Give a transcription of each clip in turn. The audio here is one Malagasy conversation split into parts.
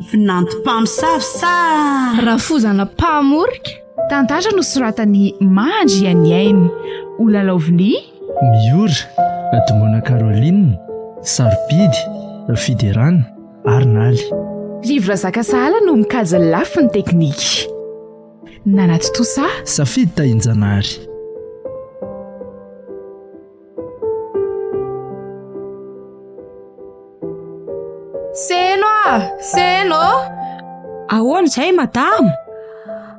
Vinanto Mpamosavy sa Rafozana Mpamorika. Tantara no soratany Mandry Aniainy, Olalaoviny, Miora, Adimona Caroline, Sarobidy, Fiderana ary Nally. Livre Zakasahala no mikajy lafiny teknika. Nanaty tosa Safidy Tainjanary. Seno ahoana izay madamo?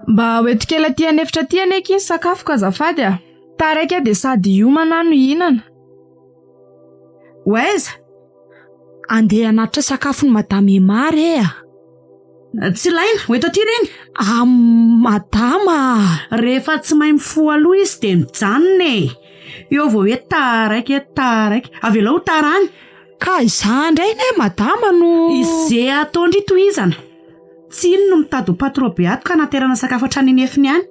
mba hoetikela ty anefitra ty aneky iny sakafo ka azafady a. Taraiky dia sady iomana no ihinana. Oaiza andeha hanatitra sakafony madama mare tsy laina hoeto aty reny. Madama rehefa tsy mahay mifoha aloha izy dia mijanona eo vao hoe taraiky avela ho tarany. Ka izany indray ne madama no izay ataondry tohizana. Tsy ino no mitady ho patron be ato ka naterana sakafo hatrany nefiny ihany.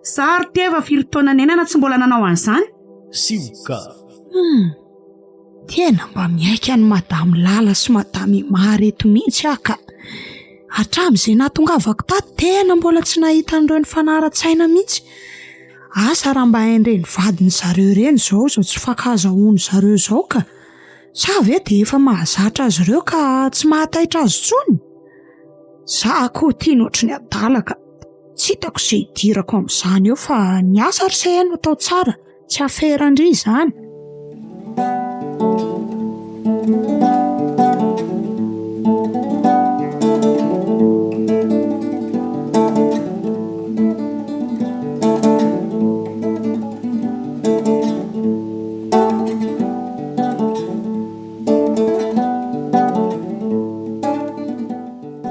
Sary teva firy taona nenana tsy mbola nanao an'izany. Sioka. Tena mba miaika ny madama lala sy madama mare eto mihitsy ka hatramin'izay nahatongavako tato tena mbola tsy nahita an'ireo ny fanara-tsaina mihitsy. Asa raha mba hain'ireny vadiny zareo ireny izao tsy fakaza hono zareo izao ka sa ve dia efa mahazatra azy ireo ka tsy mahataitra azy tsony. Za koa tiany ohatry ny abdala ka tsy hitako izay hidirako amin'izany eo fa ny asa ry seheno atao tsara tsy aferandry izany.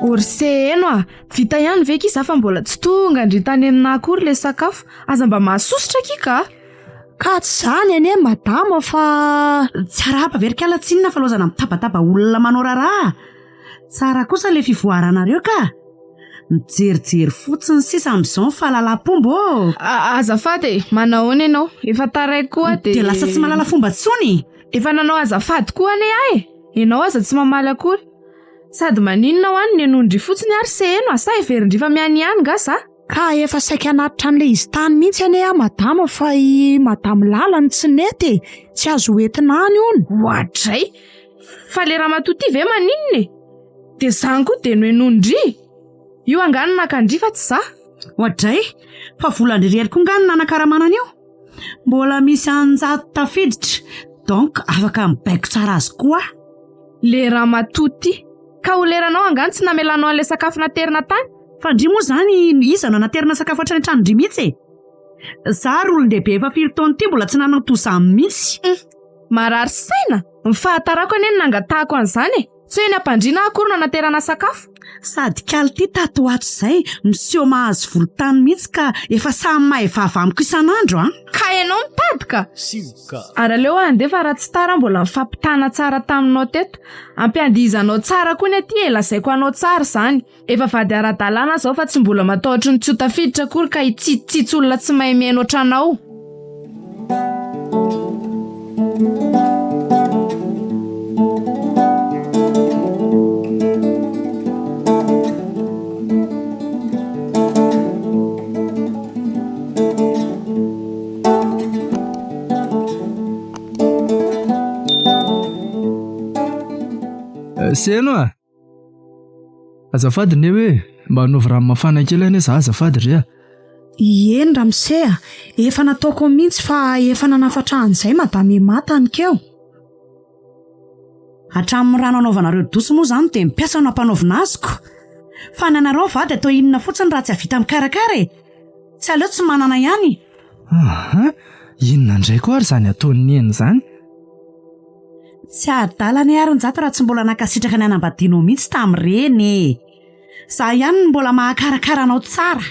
Orseno vita ihany ve kisa fa mbola tsy tonga andritany amina akory le sakafo. Aza mba mahasositra kika. Ka tsy zany ane madama fa tsara apaverikala tsinona fa lozana mitabataba olona manao raraha. Tsara kosa le fivoaranareo ka mijerijery fotsiny sisa amin'izao fahalalam-pomba. Azafady manahoana ianao efa taray koa dia lasa tsy malala fomba tsony. Efa nanao azafady koa ane ahy. Ianao aza tsy mamaly akory. Sady maninona ho any ny anondry fotsiny ary seheno asa everindry fa miany ihany gasa. Ka efa saika anatitra an'le izy tany mihitsy ane madama fa i madama lalany tsy nety tsy azo entina any hono. Ohatray fa le raha matoty ve maninona dia zany koa dia no enondry io angano nakandry fa tsy za. Ohatray fa volandrirely koa ngano nanakaramanana io mbola misy anjato tafiditra donc afaka mibaiko tsara azy koa. Le raha matoty ka ho leranao angano tsy namelanao an'ilay sakafo naterina tany. Fa ndry moa zany iza no naterina sakafo hatrany trano-dry mihitsy Zary olon-dehibe efa firy taona ity mbola tsy nanao toizany mihitsy. Marary saina mifahatarako ane ny nangatahako an'izany tsy hoe ny ampandriana akory no naterana sakafo. Sady kality tato ato izay miseho mahazo volontany mihitsy ka efa samy mahay vava amiko isan'andro ka ianao mitadika. Sioka. Ary aleo andefa raha tsy tara mbola mifampitana tsara taminao teto. Ampiandihizanao tsara koa ny aty lazaiko anao tsara izany. Efa vady ara-dalàna zao fa tsy mbola mataotry ny tsy ho tafiditra akory ka hitsitsitsy olona tsy mahay mihaino ohatranao. Seno azafady ne hoe mba hanaovy rano mafana kely ane za azafady ry Eny ramose efa nataoko mihitsy fa efa nanafatra an'izay madama matany keo. Hatramin'ny rano anaovanareo doso moa zany dia mpiasa no ampanaovina azoko. Fa nanareo vady atao inona fotsiny raha tsy havita mikarakara tsy aleo tsy manana ihany. Inona indray koa ary zany ataony eny zany. Tsy adalany aron-jato raha tsy mbola nakasitraka ny anambadianao mihitsy tamin'ireny. Za ihany no mbola mahakarakara anao tsara.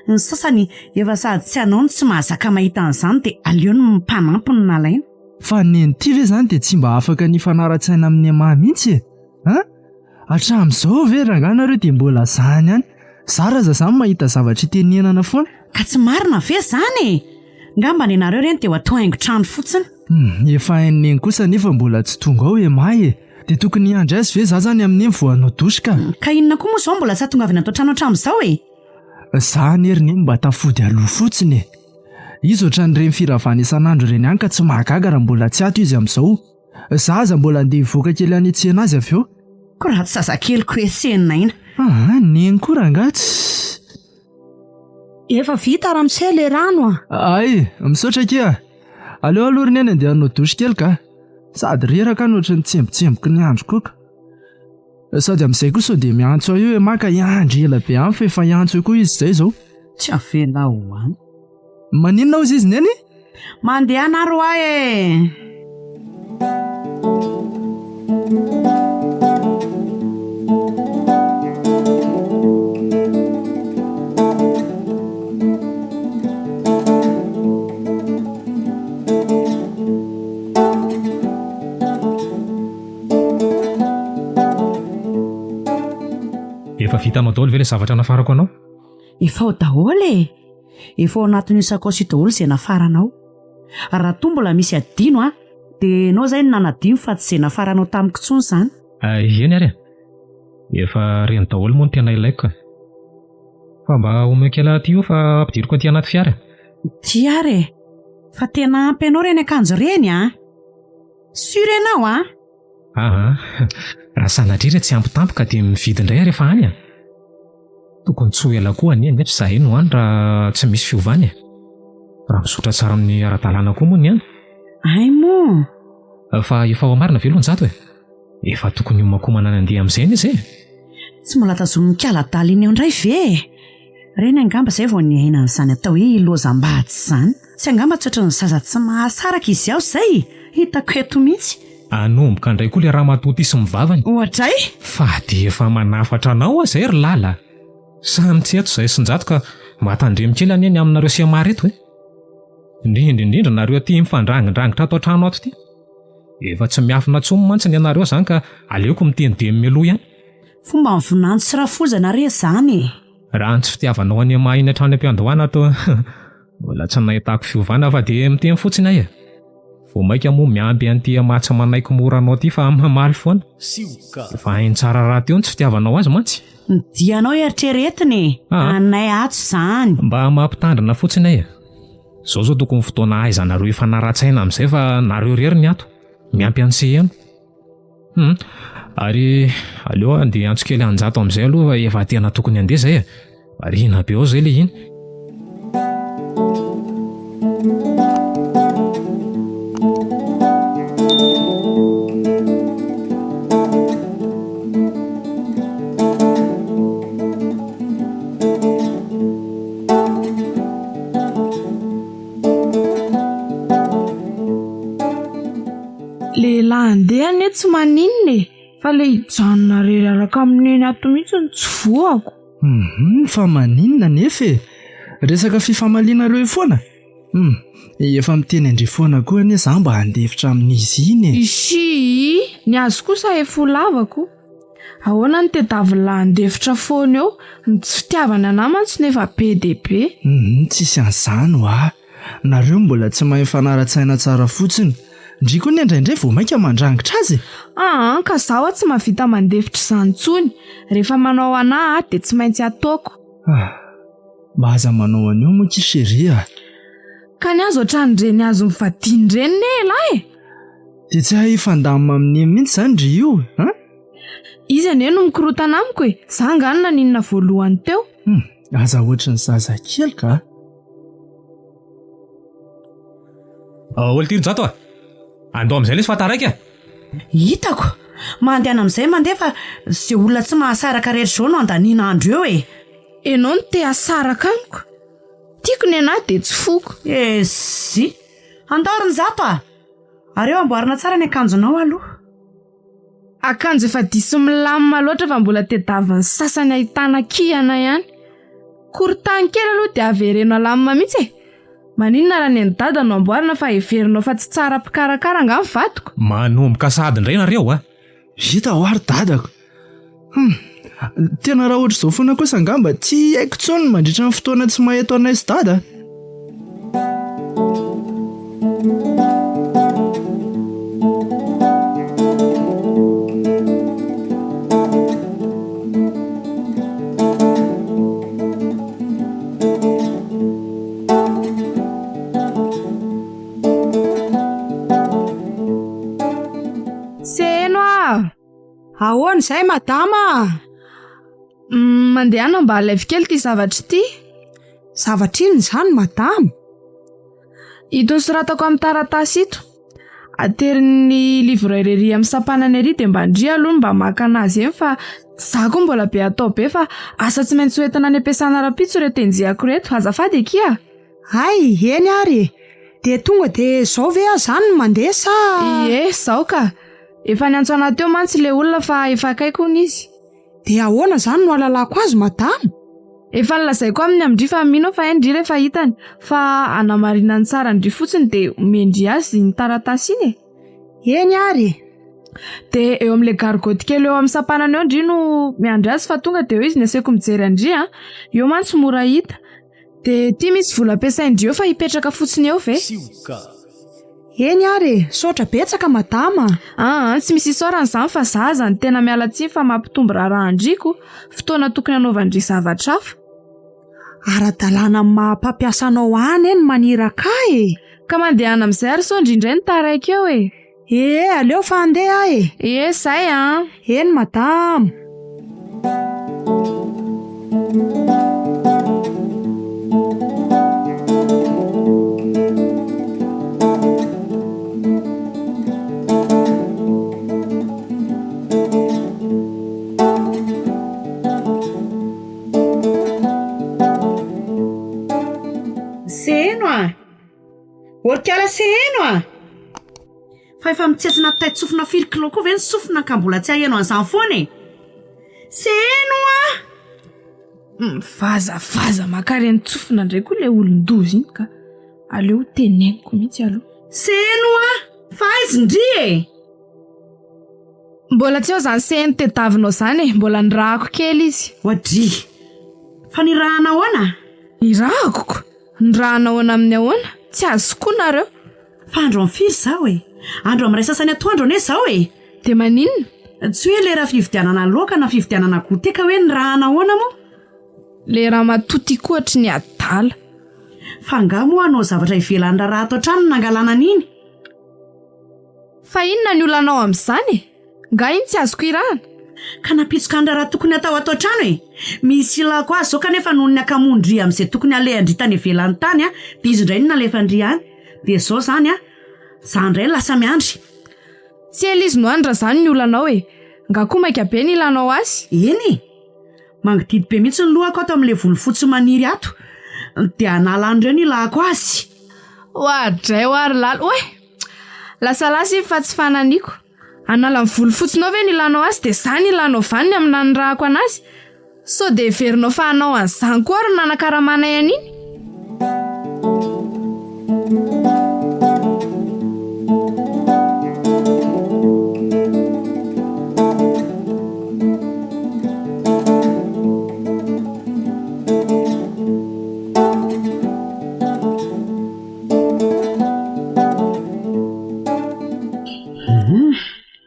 Ny sasany efa sady tsy anao no tsy mahazaka mahita an'izany dia aleo ny mpanampy ny nalaina. Fa neny ty ve zany dia tsy mba afaka ny fanara-tsaina amin'ny amahy mihitsy hatramin'izao ve ranganareo dia mbola zany ihany Sara za zany mahita zavatra itenenana foana. Ka tsy marina ve zany? Ngamba ny anareo reny dia atao haingon-trano fotsiny. Efa hain'iny kosa nefa mbola tsy tonga ao emahy. Dia tokony hiandry azy ve za zany amin'iny voanao doshika. Ka inona koa moa izao mbola tsy hahatongavana atao trano hatramin'izao e? Za neriny mba tafody aloha fotsiny. Izy ohatran'ireny firavana isan'andro ireny ihany ka tsy mahagaga raha mbola tsy ato izy amin'izao. Za aza mbola andeha hivoaka kely any etsena azy avy eo. Koa raha tsy zazakelyko entsena ina. Neny koa rangatsy. Efa vita ramosay le rano Ay, misaotra kia. Aleo aloriny eny andeha hanao dosy kely ka. Sady reraka any ohatran'ny tsembotsemboky ny andro koka. Sady amin'izay koa sao dia miantso eo maka iandry ela be any fa efa iantso koa izy izay izao. Tsy avela hoany. Maninona ozy izy neny? Mandeha anaro ahy e. Efa vitanao daholo ve ilay zavatra nafarako anao? Efa ao daholo e. Efa ao anatin'ny sakaosy daholo izay nafaranao. Raha toa mbola misy adino dia ianao izay no nanadino fa tsy izay nafaranao tamiko intsony izany. Eny ary. Efa reny daholo moa no tena ilaiko. Fa mba omeo kely aty io fa ampidiriko aty anaty fiara. Ty ary e. Fa tena ampy ianao reny akanjo reny Sûr ianao Raha sanadrira tsy ampy-tampoka dia mividy indray rehefa any. Tokony tsy ho ela koa any mety za eny ho any raha tsy misy fiovany. Raha misotra tsara amin'ny ara-dalàna koa moa ny any. Ay moa. Fa efa ao marina ve lonjato e? Efa tokony homakomana nandeha amin'izay izy e. Tsy mbola tazomy mikala-dala iny eo indray ve? Reny angamba izay vao niaina an'izany atao hoe lozam-bahitsy izany. Tsy angamba tsy ohatran'ny zaza tsy mahasaraka izy ao izay. Hitako eto mihitsy. Anomboka indray koa ilay raha matoty sy mivavany. Ohatray? Fa dia efa manafatra anao izay ry lala. Samy tsy eto izay sinjato ka matandremo kely any eny aminareo sy amareto e. Indrindra nareo aty mifandrangindrangitra ato an-trano ato ity. Efa tsy miafina tsomo mantsy ny anareo izany ka aleoko mitendemy mialoha ihany. Fomba ny Vinanto sy Rafozana re izany. Raha tsy fitiavanao any mahiny hatrany am-piandohana ato mbola tsy nahitako fiovana fa dia miteny fotsiny ahy e. Vao maika moa miampy an'ity matsa manaiko moranao ity fa mamaly foana. Fa hainy tsara raha teo tsy fitiavanao azy mantsy. Dianao eritreretiny. Anay ato izany. Mba mampitandrina fotsiny ahy. Zao zao tokony fotoana ahaizanareo ifanara-tsaina amin'izay fa nareo rery ny ato. Miampy an'se eno. Ary aleo andeha antso kely anjato amin'izay aloha efa tena tokony andeha izay e. Marina be ao izay le iny. Lehilahy andeha ane tsy maninona e. Fa le hijanona reraraka amin'eny ato mihitsy ny tsy voako. Fa maninona nefa e? Resaka fifamaliana aloha foana. Efa miteny andry foana koa anie za mba handefitra amin'izy iny e. Ishi, ny azo kosa efa lavako. Ahoana ny tedavila handefitra foana eo, ny tsy fitiavana namantsy nefa be dia be. Tsisy an'izany nareo mbola tsy mahay fanara-tsaina tsara fotsiny. Ndriko ny indraindray vao maika mandrangitra azy. Ka zaho tsy mahavita mandefitra izany intsony. Rehefa manao anahy dia tsy maintsy ataoko. Mba aza manao an'io moa kishery Ka ny azo ohatran'ireny azo mivadiny ireny nelahy e. Dia tsy hay fandamina amin'ny mihitsy izany ry io Izy anie no mikorotana amiko e. Za angano naninona voalohany teo. Aza ohatran'ny zazakely ka. Olo tironjato andao amin'izay lesy fataraiky Hitako. Mandehana amin'izay mandeha fa izay olona tsy mahasaraka rehetra izao no andaniana andro eo e. Enao no te hasaraka amiko. Tiako ny anahy dia tsy foko. Zy. Andao Rinjato Areo amboarina tsara ny akanjonao aloha. Akanjo efa diso milamina loatra fa mbola tedaviny sasany ahitana kiana ihany. Korotany kely aloha dia avereno alamina mihitsy e. Maninona raha ny dada no amboarina fa heverinao fa tsy tsara mpikarakara nga mivadiko. Manomboka sady indray nareo Hita ary dadako. Tena raha ohatra izao foana kosa angamba tsy haiko tsony mandritra ny fotoana tsy maheto anay sy dada. Ahoana izay madama? Mandehana mba alaivo kely ity zavatra ity. Zavatra inona izany madama? Itony soratako amin'ny taratasy ito. Aterin'ny livre irery amin'ny sampanana ery dia mba ndry aloha mba maka anazy eny fa za koa mbola be atao be fa asa tsy maintsy hoentina any ampiasana rapitso reto enjehako reto. Azafady kia. Hay, eny ary. Dia tonga dia izao ve zany mandeha sa? Ie, izao ka. Efa niantso anahy teo mantsy le olona fa efa akaiko izy. Dia ahoana izany no alalako azy madama? Efa nilazaiko aminy amindry fa mino fa endry rehefa hitany fa anamarinany tsara ndry fotsiny dia mendry azy ny taratasy iny. Eny ary. Dia eo amin'ilay gargoty kely eo amin'ny sampanana eo ndry no miandry azy fa tonga dia eo izy nasaiko mijery andry eo mantsy mora hita. Dia ity misy vola ampiasaindry eo fa hipetraka fotsiny eo ve? Eny ary, saotra betsaka madama. Tsy misy isaorana izany fa zaza ny tena miala tsiny fa mampitombo raharaha andriko fotoana tokony hanaovandry zavatra hafa. Ara-dalàna mampampiasa anao any eny maniraka e. Ka mandehana amin'izay ary sao indrindray ny taraiky eo e. Aleo fa andeha e. Zay Eny madama. Orkala seheno fa efa mitsetsina taitsofina firikilao koa ve ny sofina ka mbola tsy aheno an'izany foana e. Seheno Vaza makary ny tsofina ndray koa le olon-dozy iny ka aleo teneniko mihitsy aloha. Seheno fa aizy ndry e. Mbola tsy eo zany seheno tediavinao zany e, mbola nirahako kely izy. Wadry fa nirahana ahoana? Nirahako? Nirahana ahoana amin'ny ahoana? Tsy azo koa nareo. Fa andro amin'ny firy zao e. Andro amin'ny ray sasany atoandro ane zao e. Dia maninona? Tsy hoe lera fividianana loka na fividianana goteka hoe nirahana ahoana mo? Lera matoty koa hatry ny abdala. Fa nga moa anao zavatra ivelan'ny raha ato an-trano nangalana an'iny. Fa inona ny olanao amin'izany e? Nga iny tsy azoko irahana. Ka napitsoka ny raha tokony atao ato an-trano e. Misy ilako azy zao kanefa noho ny akamondry amin'izay tokony alehindry tany ivelan'ny tany dia izy indray no nalefandry any. Dia izao zany za indray lasa miandry. Tsy ela izy no andra zany ny olanao e. Nga koa maika be ny ilanao azy. Eny mangididy be mihitsy ny lohako ato amin'ilay volofotsy maniry ato dia hanala an'ireo ny ilako azy. Oadray oary lala. Oe, lasa fa tsy fananiko. Anala ny volofotsinao ve ny ilanao azy dia zany ilanao vaniny amina ny rahako anazy. So dia verinao fa hanao an'izany koa ary nanakaramanay an'iny.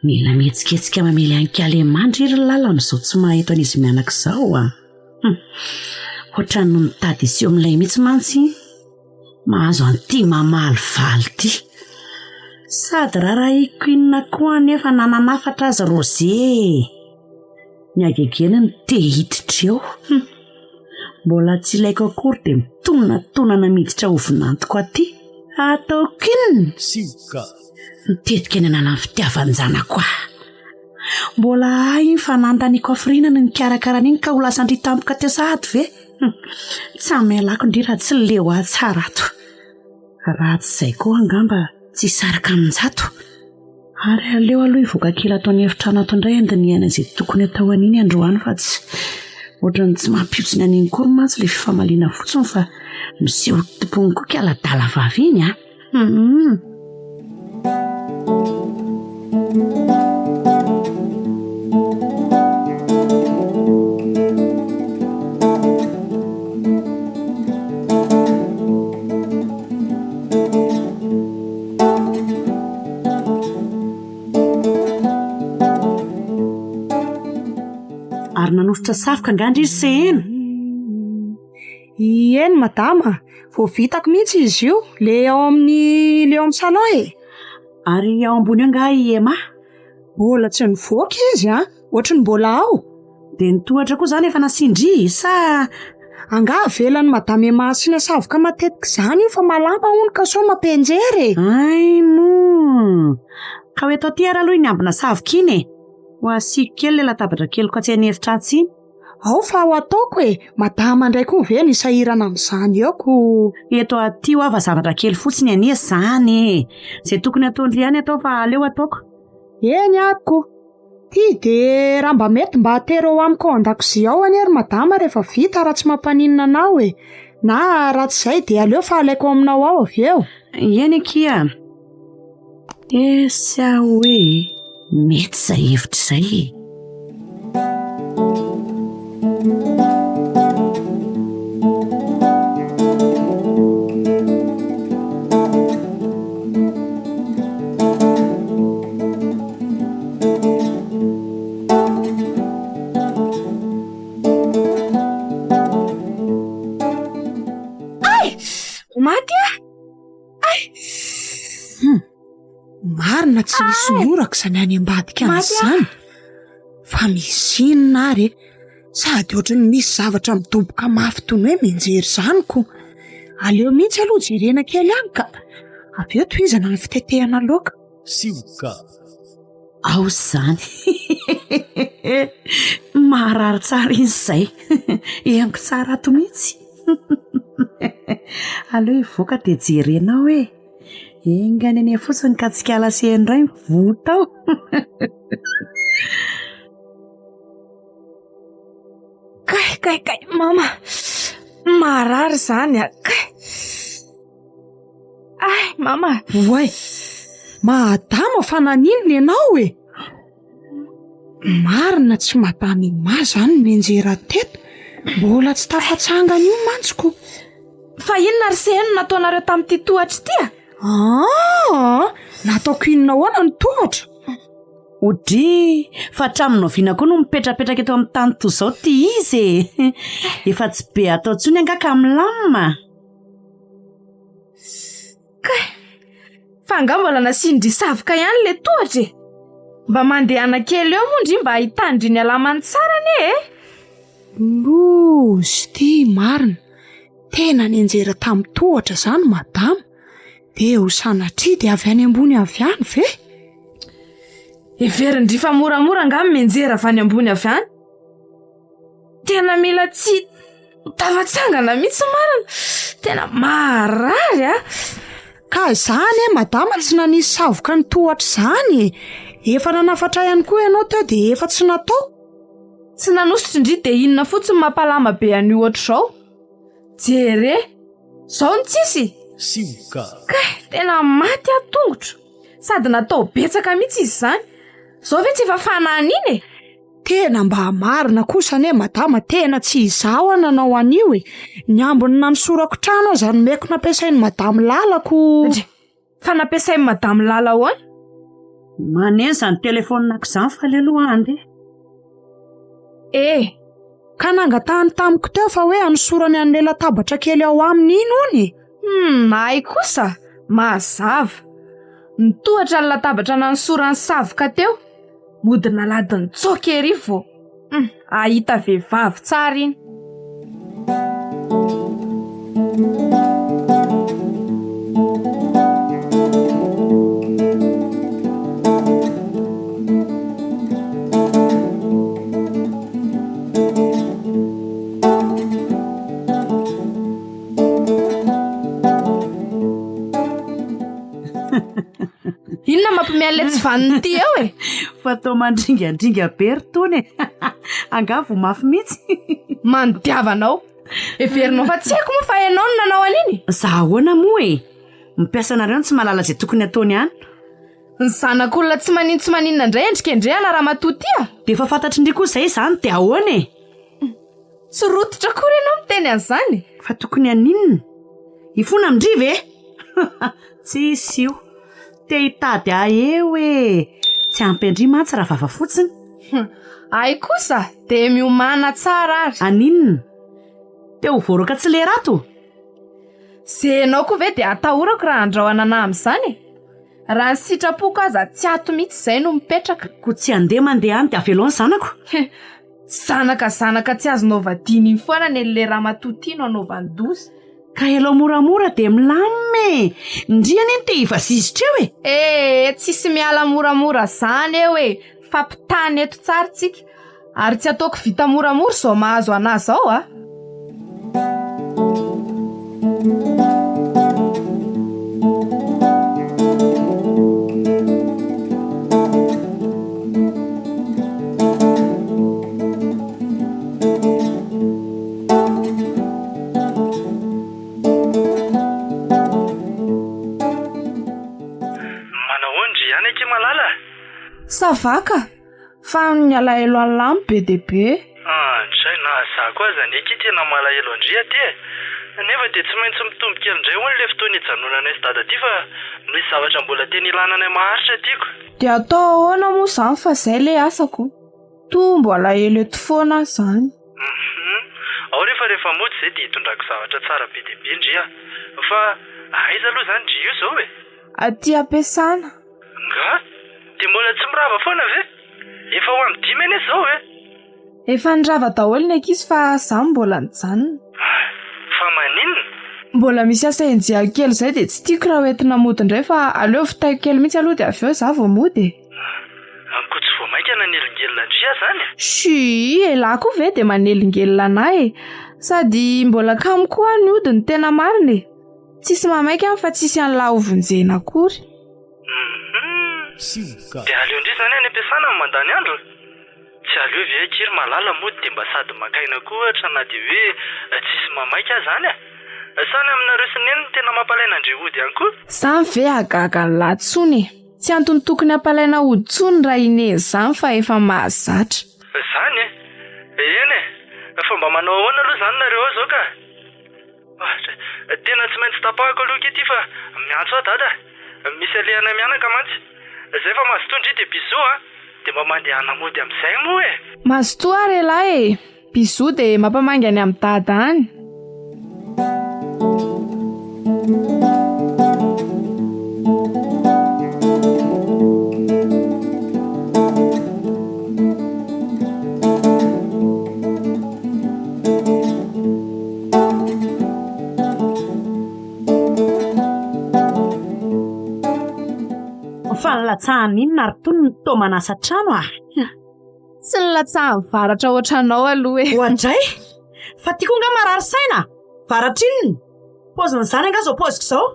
Mila mihetsiketsika mamely ankale mandry iry lala amin'izao tsy mahito an'izy mianak'izao ohatrany no mitady izy eo amin'ilay mihitsy mantsy mahazo an'ity mamaly valy ity. Sady rarahiko inona koa nefa nananafatra azy roze. Ny agegeny ny te hiditra eo. Mbola tsy ilaiko akory dia mitonana miditra ho Vinanto koa aty. Ataoko inona? Mitetika ny anana ny fitiavan-janako mbola ahy fa nandaniako afirinana ny karakarana iny ka ho lasandry tampoka teo sahady ve? Tsy amelako ndry raha tsy leo ahy tsara ato. Raha tsy izay koa angamba tsy saraka amin'jato. Ary aleo aloha ivoaka kely atao ny efitrano ato indray andiniana izay tokony atao an'iny androany fa tsy ohatrany tsy mampiotsiny an'iny kory mantsy ilay fifamaliana fotsiny fa miseho tompony koa kialadala vavy iny lasa safoka angandry izy sehena. Eny madama, vao vitako mihitsy izy io, le ao amin'ny salon e. Ary ao ambony anga ema. Mbola tsy nivoaka izy ohatry ny mbola ao. Dia nitohatra koa zany efa nasindry sa anga velany madama Emasina savoka matetika izany io fa malama hono ka so mampenjery. Ay no. Ka hoe tao tiara aloha iny ambina savoka iny e. Ho asiako kely le latabatra kely ko tsy anefitra atsy iny. Ao fa ho ataoko e. Madama indray koa ve nisahirana amin'izany eoko. Eto aty ho ava zavatra kely fotsiny anie zany. Zay tokony ataondry ihany atao fa aleo ataoko. Eny ako. Ty de raha mba mety mba atero amiko ao an-dakozia ao anery madama rehefa vita raha tsy mampaninona anao e. Na raha tsy izay de aleo fa alaiko aminao ao avy eo. Eny kia. Sa hoe mety izay hevitra izay. Marina tsy nisy norako izany any ambadika an'izany. Fa misy inona ary sady ohatry ny misy zavatra midoboka mafy toy ny hoe mianjery izany ko. Aleo mihitsy aloha jerena kely any ka avy eo tohizana ny fitetehana laoka. Sioka. Ao izany. Marary tsara izy izay. Hengo tsara ato mihitsy. Aleo ivoaka dia jerenao e. Engany ane fotsiny ka tsy kala sendray votao. Kay mama. Marary zany Ay mama. Way. Madama fa naninona ianao e. Marina tsy madama ma zany mianjera teto. Mbola tsy tafatsangany io mantsiko. Fa inona ry seheno nataonareo tamin'ity tohatra ity nataoko inona hoana ny tohatra. Ody, fa hatraminao viana koa no mipetrapetraka eto amin'ny tany toy izao ty izy e. Efa tsy be atao tsony anga ka milamina. Fa anga mbola nasindry savoka ihany le tohatra e. Mba mandehana kely eo mondry mba hitandry ny alamany tsara ne e. Lozy ty marina. Tena nianjera tamin'ny tohatra zany madama. Dia ho sanatria dia avy any ambony avy any ve? Everindry fa moramora nga mianjera avy any ambony avy any. Tena mila tsy tavatsangana mihitsy marina. Tena marary Ka izany madama tsy nanisy savoka ny tohatra izany. Efa nanafatra ihany koa ianao teo dia efa tsy natao. Tsy nanosotry indry dia inona fotsiny mampalama be an'io ohatr'izao. Jere, zao ny tsisy. Sioka. Tena maty atongotra. Sady natao betsaka mihitsy izy izany. Zao ve tsy efa fanahiny e. Tena mba marina kosa madama tena tsy izaho nanao an'io e. Ny ambony nanosorako trano izany meko nampiasain'ny madama lalako. Fa nampiasain'ny madama lala hoana? Maneno izany telefoninako izany fa aleloha ande. Ka nangatahany tamiko teo fa hoe anosorany an'le latabatra kely ao aminy iny hony. Ay kosa, mazava. Nitohatra ny latabatra nanosorany savoka teo. Modina ladiny tsoka ery vo. Ahita vehivavy tsara iny. Inona mampimeala tsy vaniny ty eo e. Fa tao mandringandringa be ry tony e. Angavo mafy mihitsy. Mandiavanao. Everinao fa tsy haiko moa fa ianao no nanao an'iny. Zahoana moa e. Mpiasa nareo tsy malala izay tokony ataony ihany. Ny zanak'olona tsy maninona indray endrikendrehana raha matotia. Dia efa fantatry ndry koa izay izany dia ahoana e. Tsy rototra koa ianao miteny an'izany. Fa tokony aninona? Ifona amindry ve? Tsisy io. Te hitady eo e. Tsy ampy andry mantsy raha vava fotsiny. Ay kosa dia miomana tsara ary. Aninona? Teo voaroka tsy le rato? Zenao koa ve dia atahorako raha andrahoana amin'izany? Raha ny sitrapoko aza tsy ato mihitsy izay no mipetraka. Ko tsy andeha mandeha any dia avelo ny zanako? Zanaka tsy azonao vadiny iny foana ny raha matotiano anaovandozy. Ka helao moramora dia milamime. Ndriana iny te hivazizitra eo e. Tsisy miala moramora zany eo e. Fampitany eto tsara tsika. Ary tsy ataoko vita moramora zao mahazo anazy zao a. Savaka fa mialaelo alamo be dia be. Tray na za koa zany eky tena malahelo andry aty. Nefa dia tsy maintsy mitombo kely indray hono le fotoana hijanonana sy dada aty fa misy zavatra mbola tena ilana anay maharitra tiako. Dia atao ahoana moa izany fa izay le asako. Tombo alahelo eto foana izany. Ao rehefa mody izay dia hitondrako zavatra tsara be dia be ndria. Fa aiza aloha zany ndry io izao e? Aty ampiasana. Nga? Dia mbola tsy mirava foana ve? Efa ho amin'ny 10 eny izao e? Efa nirava daholo ny ankizy fa izaho mbola nijanona. Fa maninona? Mbola misy asa enjea kely izay dia tsy tiako raha hoentina mody indray fa aleo vitaiko kely mihitsy aloha dia avy eo izaho vao mody. Ankoa tsy voamaika nanelingelina ndria zany? Elako ve dia manelingelina anay e. Sady mbola kamo koa ny ody ny tena marina e. Tsisy mamaika fa tsisy an'lahy ovonjena akory. Dia aleo ndry zany any ampiasana ny mandany andro? Tsy aleo ve kiry malala mody dia mba sady makaina koa ohatra na dia hoe tsisy mamaika zany a? Sany aminareo sineny tena mampalaina andre ody ihany koa? Zany ve agaga ny latsony e. Tsy antony tokony hampalaina ody tsony raha ineny zany fa efa mahazatra. Zany e? Eny e? Fa mba manao ahoana aloha zany nareo ao zao ka? Tena tsy maintsy tapahako aloha kety fa miantso aho dada. Misy alehana mianaka mantsy. Zay fa mazotondry dia bisou a. Dia mba mandeha hanamody amin'izay moa e. Mazotoa ary lahy e. Bisou dia mampamangy any amin'ny dada any. Fa nilatsahana inona ary toy ny tao manasa trano ah? Tsy nilatsahan'ny varatra ohatranao aloha e. Hoandray? Fa tiako nga marary saina. Varatra inona? Paoziny zany anga zao paoziko izao?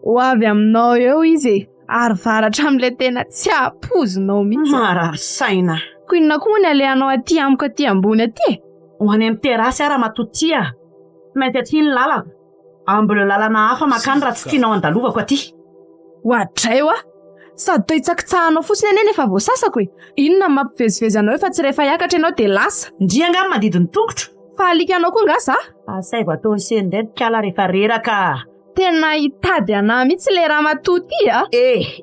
Ho avy aminao eo izy e. Ary varatra amin'ilay tena tsy apozinao mihitsy. Marary saina. Ko inona koa ny alehanao aty amiko aty ambony aty e? Ho any amin'ny terasy ara matotia. Mainty aty ny lalana. Ambolo lalana hafa makany raha tsy tianao andalovako aty. Hoadray hoa. Sady toa hitsakitsahanao fotsiny eny efa voasasako e. Inona mampivezivezy anao efa tsy rehefa hiakatra ianao dia lasa. Ndria nga mandidiny tongotra. Fa alikanao koa nga sa? Asay vao ataony sendray kala rehefa reraka. Tena hitady anahy mihitsy le raha matoty a.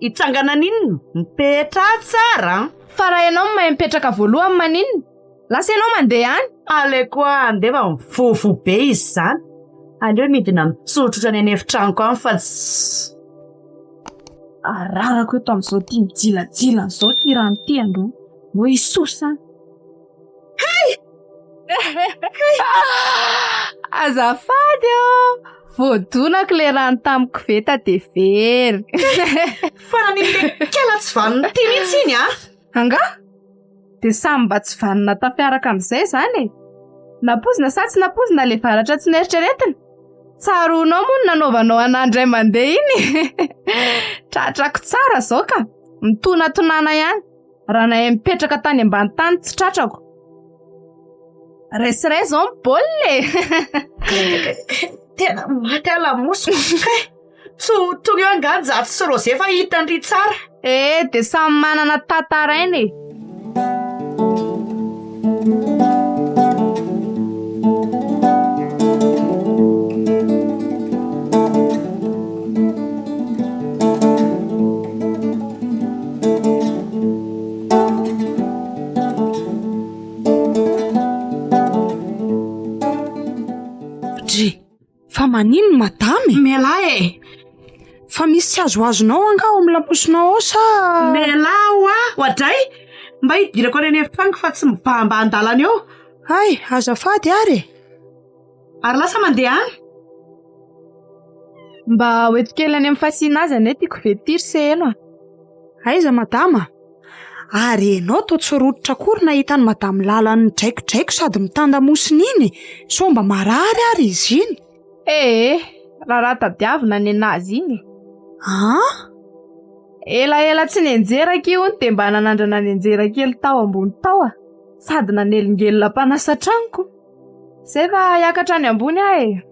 Hitsangana ninona? Mipetra tsara. Fa raha ianao mahay mipetraka voalohany maninona? Lasa ianao mandeha any? Aleko andeha fa mivovo be izy zany. Aleo midina mitsotrotra ny efitraniko any fa tsy. Ararako eto amin'izao tia mijilajila n'izao tia rano ty andro. Mo isosa. Azafady voadonako le rano tamiko veta dia very. Fa nanile kela tsy vanina ty mihitsy iny a? Anga? Dia samy mba tsy vanina tafiaraka amin'izay zany e. Napozina sa tsy napozina le varatra tsy neritreretina? Tsaronao moa nanaovanao anandray mandeha iny. Tratrako tsara zao ka. Mitonatonana ihany. Raha nahay mipetraka tany ambany tany tsy tratrako. Resiray zao mibaolina e. Tena maty alamosiko. So tonga eo angany zaty sy rosé fa hitandry tsara. Dia samy manana tantarainy e. Ry, fa manino madame? Mialahy Fa misy tsy azoazonao angao amin'ny lamosonao ao sa... Mialao oadray mba hidirako any efitrano fa tsy mibamba andalana eo. Ay, azafady ary. Ary lasa mandeha any? Mba hoetikely any amin'ny fasiana azy ane tiako vetir se eno. Aiza madama? Ary enao to tsy rototra akory nahitany madame lalany draikodraiko sady mitandamosiny iny. So mba marary ary izy iny. Raha tadiavina ny anazy iny. Ela tsy nenjeraka io de mba nanandrana nenjerakely tao ambony tao sady nanelingelina mpanasa tranoko. Zay fa hiakatra any ambony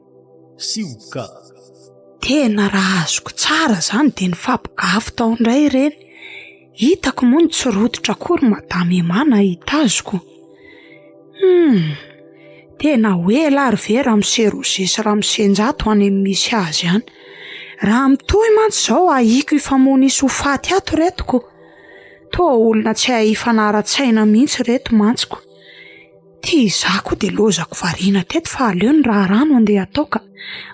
Sioka. Tena raha azoko tsara zany de ny fampigafy tao indray ireny. Hitako moa ny tsy rototra akory madame mana hitazoko. Tena hoe lary vera miserozesy raha misenjato any amin'ny misy azy any. Raha mitohy mantsy zao ahiko ifamonisy ho faty ato retoko. Toa olona tsy haifanara-tsaina mihitsy reto mantsiko. Tia zako de lozako variana teto fa aleo ny raha rano andeha atao ka.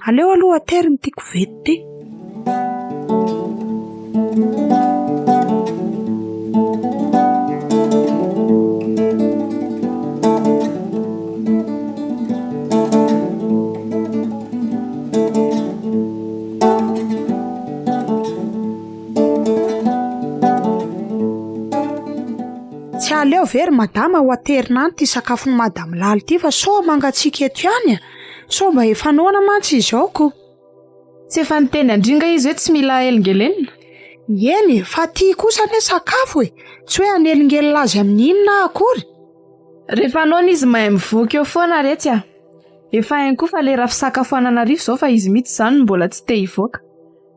Aleo aloha atery ny tiako vety. Tsy aleo very madama ho aterina any ty sakafon'ny madame laly ty fa so mangatsika eto ihany. So mba efa noana mantsy izy aoko. Tsy efa niteny andringa izy hoe tsy mila elingelenina. Eny, fa ty kosa ne sakafo tsy hoe anelingelina azy amin'ny inona akory. Rehefa noana izy mahay mivoaka eo foana retsy Efa hainy koa fa le raha fisakafoanana rivo zao fa izy mihitsy zany mbola tsy te hivoaka.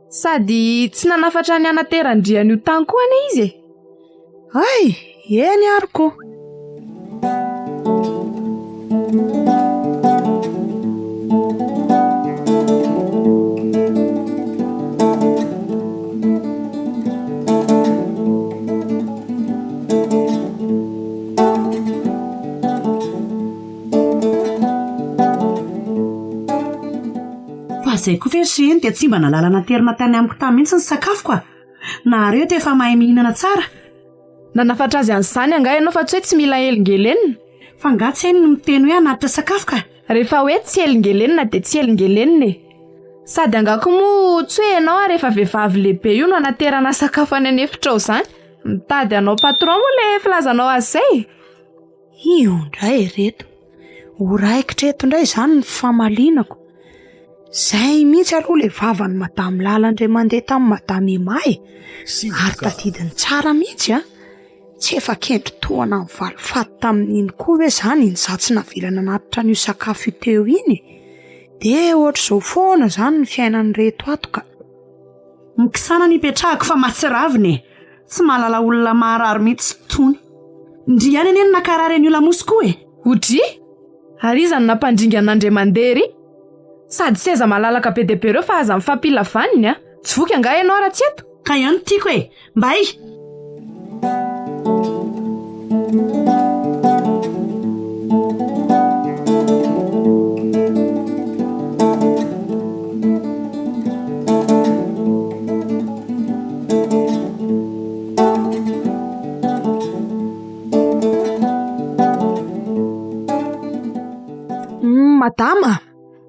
Sady tsy nanafatra ny anaterandriany io tany koa ane izy. Ay, eny ariko. Zay koa verseny dia tsy mba nalalana terina tany amiko tany mihitsy ny sakafoko nareo te efa mahay mihinana tsara. Nanafatra azy an'izany anga ianao fa tsy hoe tsy mila elingelenina. Fa ngatsy eny no miteny hoe hanatitra sakafoko. Rehefa hoe tsy elingelenina de tsy elingelenina. Sady angako moa tsy hoe ianao rehefa vehivavy lehibe io no anaterana sakafo any anefitrao zany. Mitady anao patron moa le filazanao azy zay. Io ndray reto. Oraikitra eto ndray zany ny famalinako. Zay mihitsy aloha le vavany madame lalandre mandeha tamin'ny madame Emay. Ary tadidiny tsara mihitsy Tsy efa kendry toana ny valifaty tamin'iny koa hoe zany ny zatsy navilana natitra n'io sakafo teo iny. De ohatr'izao foana zany ny fiainany reto ato ka. Mikisana ny petrahako fa matsiraviny. Tsy malala olona marary mihitsy tony. Ndriany eny nakarary an'io lamosko Odry? Ary izany nampandringa an'andre mandery. Sady seza malalaka be dia be reo fa aza mifampila vaniny Tsy voky anga ianao raha tsy eto. Ka ihany tiako mbay. Madama,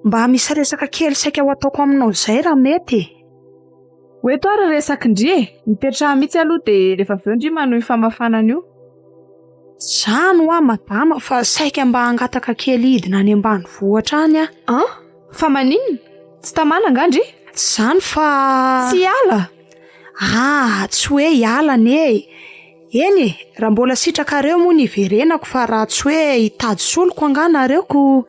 mba misy resaka kely saika ho ataoko aminao zay raha mety. Oeto ary resaka ndry mipetraha mihitsy aloha de rehefa aveo ndry manohy famafanana io. Zany madama fa saika mba hangataka kely hidina any ambanivohitra any Fa maninona? Tsy tamana ngandry? Zany fa... Tsy ala? Tsy hoe hiala ne. Eny, raha mbola sitrakareo moa ny verenako fa raha tsy hoe hitady soloko anganareo ko...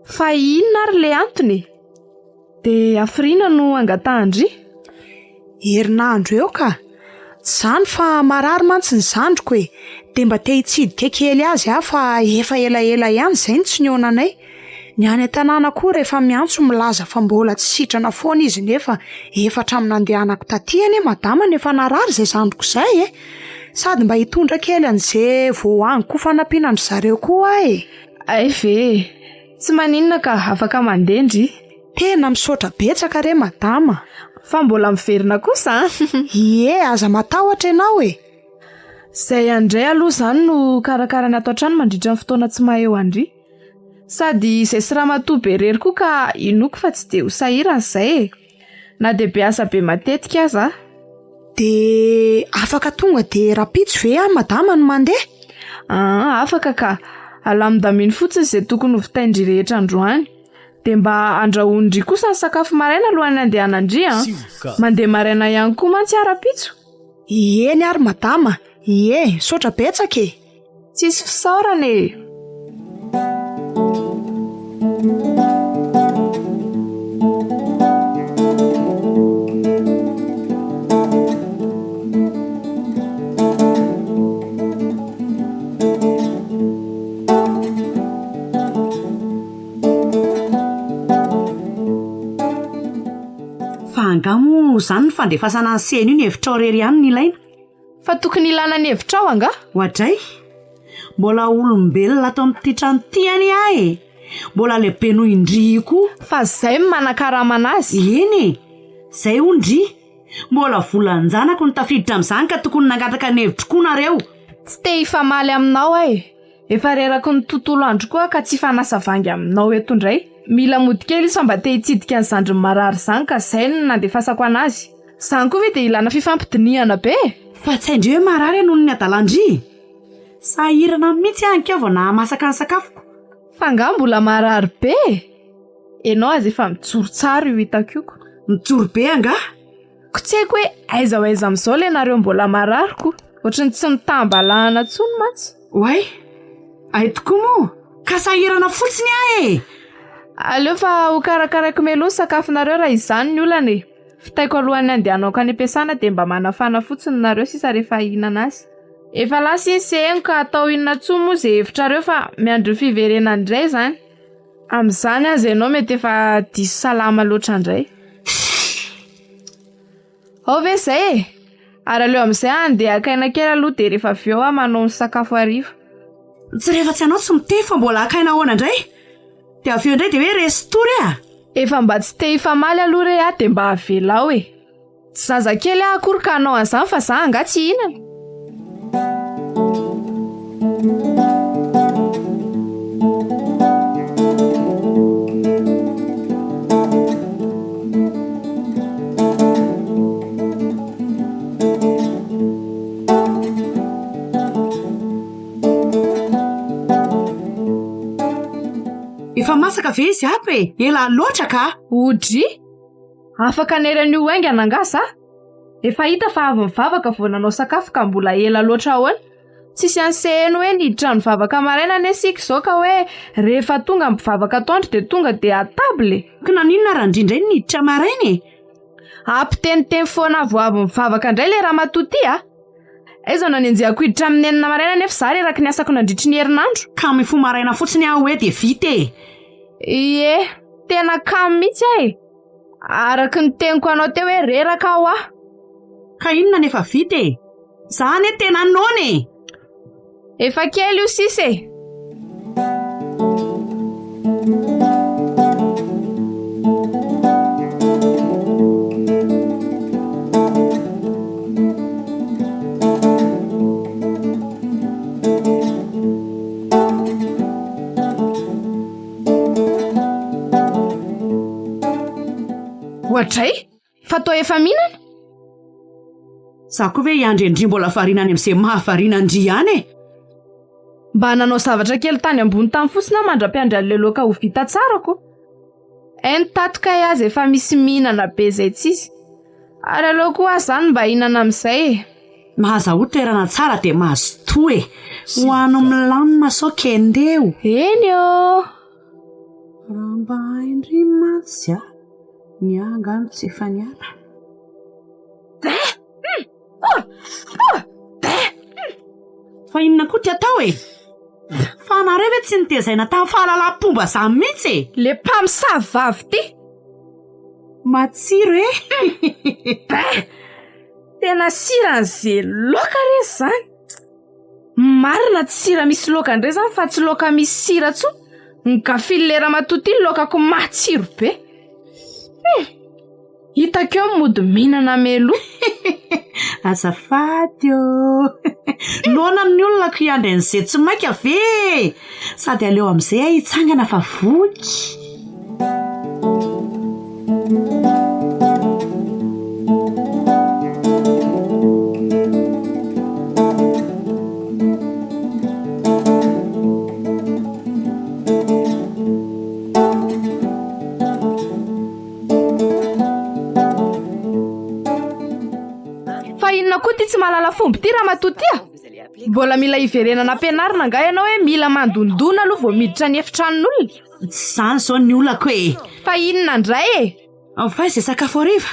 Fa inona ary le antony? De afrina no angatandry? Herinandro eo ka. Zany fa marary mantsy ny zandriko de mba te hitsidika kely azy fa efa ela ihany zay ny tsy nionanay. Ny any an-tanàna koa rehefa miantso milaza fa mbola tsy sitrana foana izy nefa efatra amin'ny andehanako taty ane madama nefa narary zay zandriko zay Sady mba hitondra kely an'izay voahangy koa fanampianandry zareo koa Ay ve, Tsy maninona ka afaka mandendry. Tena misaotra betsaka re madama. Fa mbola miverina kosa. Ie, aza matahotra ianao e. Zay andray aloha zany no karakarana ato an-trano mandritra ny fotoana tsy maheo andry. Sady izay sy ramatoa be rery koa ka inoko fa tsy de ho sahirana izay e. Na de be asa be matetika aza. De afaka tonga de rapitso ve madama no mandeha? Afaka ka. Alamindaminy fotsiny izay tokony ho vitaindry rehetra androany. De mba andrahoindry kosa ny sakafo maraina alohan'ny andehanandry mandeha maraina ihany koa mantsy rapitso. Ie ny ary madama. Ie, saotra betsaka e. Tsisy fisaorana e. Angamo zany ny fandefasana ny seny io ny hevitrao rery ihany ny ilaina. Fa tokony ilana ny hevitrao anga? Ohatray, mbola olombelona ato amin'ity trano ity any ahy. Mbola lehibe noho indry koa. Fa zay manakarama anazy. Eny, zay ondry. Mbola volanjanako ny tafiditra amin'izany ka tokony nangataka ny hevitro koa nareo. Tsy te hifamaly aminao Efa rerako ny tontolo andro koa ka tsy fanasavangy aminao eto indray. Mila modikely izy mba te hitsidika ny zandriny marary zany ka zay no nandefasako anazy. Zany koa ve de ilana fifampidiniana be? Fa tsy haindry hoe marary noho ny adalandry. Sahirana mihitsy ankiavana masaka ny sakafoko. Fa nga mbola marary be. Enao aza efa mijoro tsara io hitako io. Mijoro be anga? Tsy haiko hoe aiza ho aiza amin'izao le nareo mbola marary koa. Ohatrany tsy mitambalahana tsony mantsy. Oay, aito koa moa. Ka sahirana fotsiny ahy. Aleo fa ho karakaraiko meloa sakafonareo raha izany ny olana e. Fitaiko alohan'ny andehanao ka any am-piasana de mba manafana fotsiny nareo sisa rehefa hihinana azy. Efa lasa iny sehego ka atao inona tsoa moa izay hevitrareo fa miandry fiverena indray zany. Amin'izany aza ianao mety efa diso salama loatra indray. Ve zay e. Ary aleo amin'izay andeha akaina kely aloha de rehefa avy eo manao ny sakafo hariva. Tsy rehefa tsy anao tsy mitefy fa mbola akaina ahoana indray? De avy eo indray de hoe restory Efa mba tsy te hifamaly aloha re de mba avelao e. Tsy zazakely akory ka anao an'izany fa za anga tsy hihinana. Efa masaka ve izy ape? Ela loatra ka? Odry? Afaka neran'io haingana anga za? Efa hita fa avy mivavaka vao nanao sakafo ka mbola ela loatra ahoana. Tsisy anseheno hoe niditra mivavaka maraina nesika izao ka hoe rehefa tonga mivavaka atoandro de tonga de à table. Ka naninona raha indrindra iny niditra maraina e? Ampiteniteny foana vao avy mivavaka indray le ramatoa ty Aiza nanenjehako hiditra amin'ny enina maraina nefa za reraky ny asako nandritry ny herinandro. Ka mifoha maraina fotsiny aho hoe de vita e. Ie, tena kamo mihitsy Araky ny teniko anao teo hoe reraka aho Ka inona nefa vita e? Zany e tena none. Efa kely io sisa Ohatray? Fa toa efa mihinana? Za koa ve iandrendry mbola variana any amin'izay mahavariana andry ihany Mba nanao zavatra kely tany ambony tany fotsiny mandra-piandry an'ilay loaka ho vita tsarako. Tatoka azy efa misy mihinana be zay tsisy. Ary aleo koa zany mba hihinana amin'izay Mahazaho toerana tsara de mahazo e. Ho ano milamina sao kendeo. Eny Raha mba haindry matsy miangano tsy efa niala. Fa inona koa ty atao e? Fa nareo ve tsy nitezaina tamin'ny fahalalam-pomba zany mihitsy Le mpamosavy vavy ty. Matsiro Tena sira n'izay loaka re zany. Marina tsy sira misy loaka indray zany fa tsy loaka misy sira tsoa. Ngafily lera matotily lokako matsiro be. Hitako eo mody mihinana melo. Azafady loana ny olona ko iandry an'izay tsy maika ve sady aleo amin'izay hitsangana fa voky. Koa ty tsy mahalala fomba ty raha matotia. Mbola mila iverenana ampianarina nga ianao hoe mila mandondona aloha vao miditra ny efitranon'olona. Zany zao ny olako Fa inona ndray fa izay sakafo hariva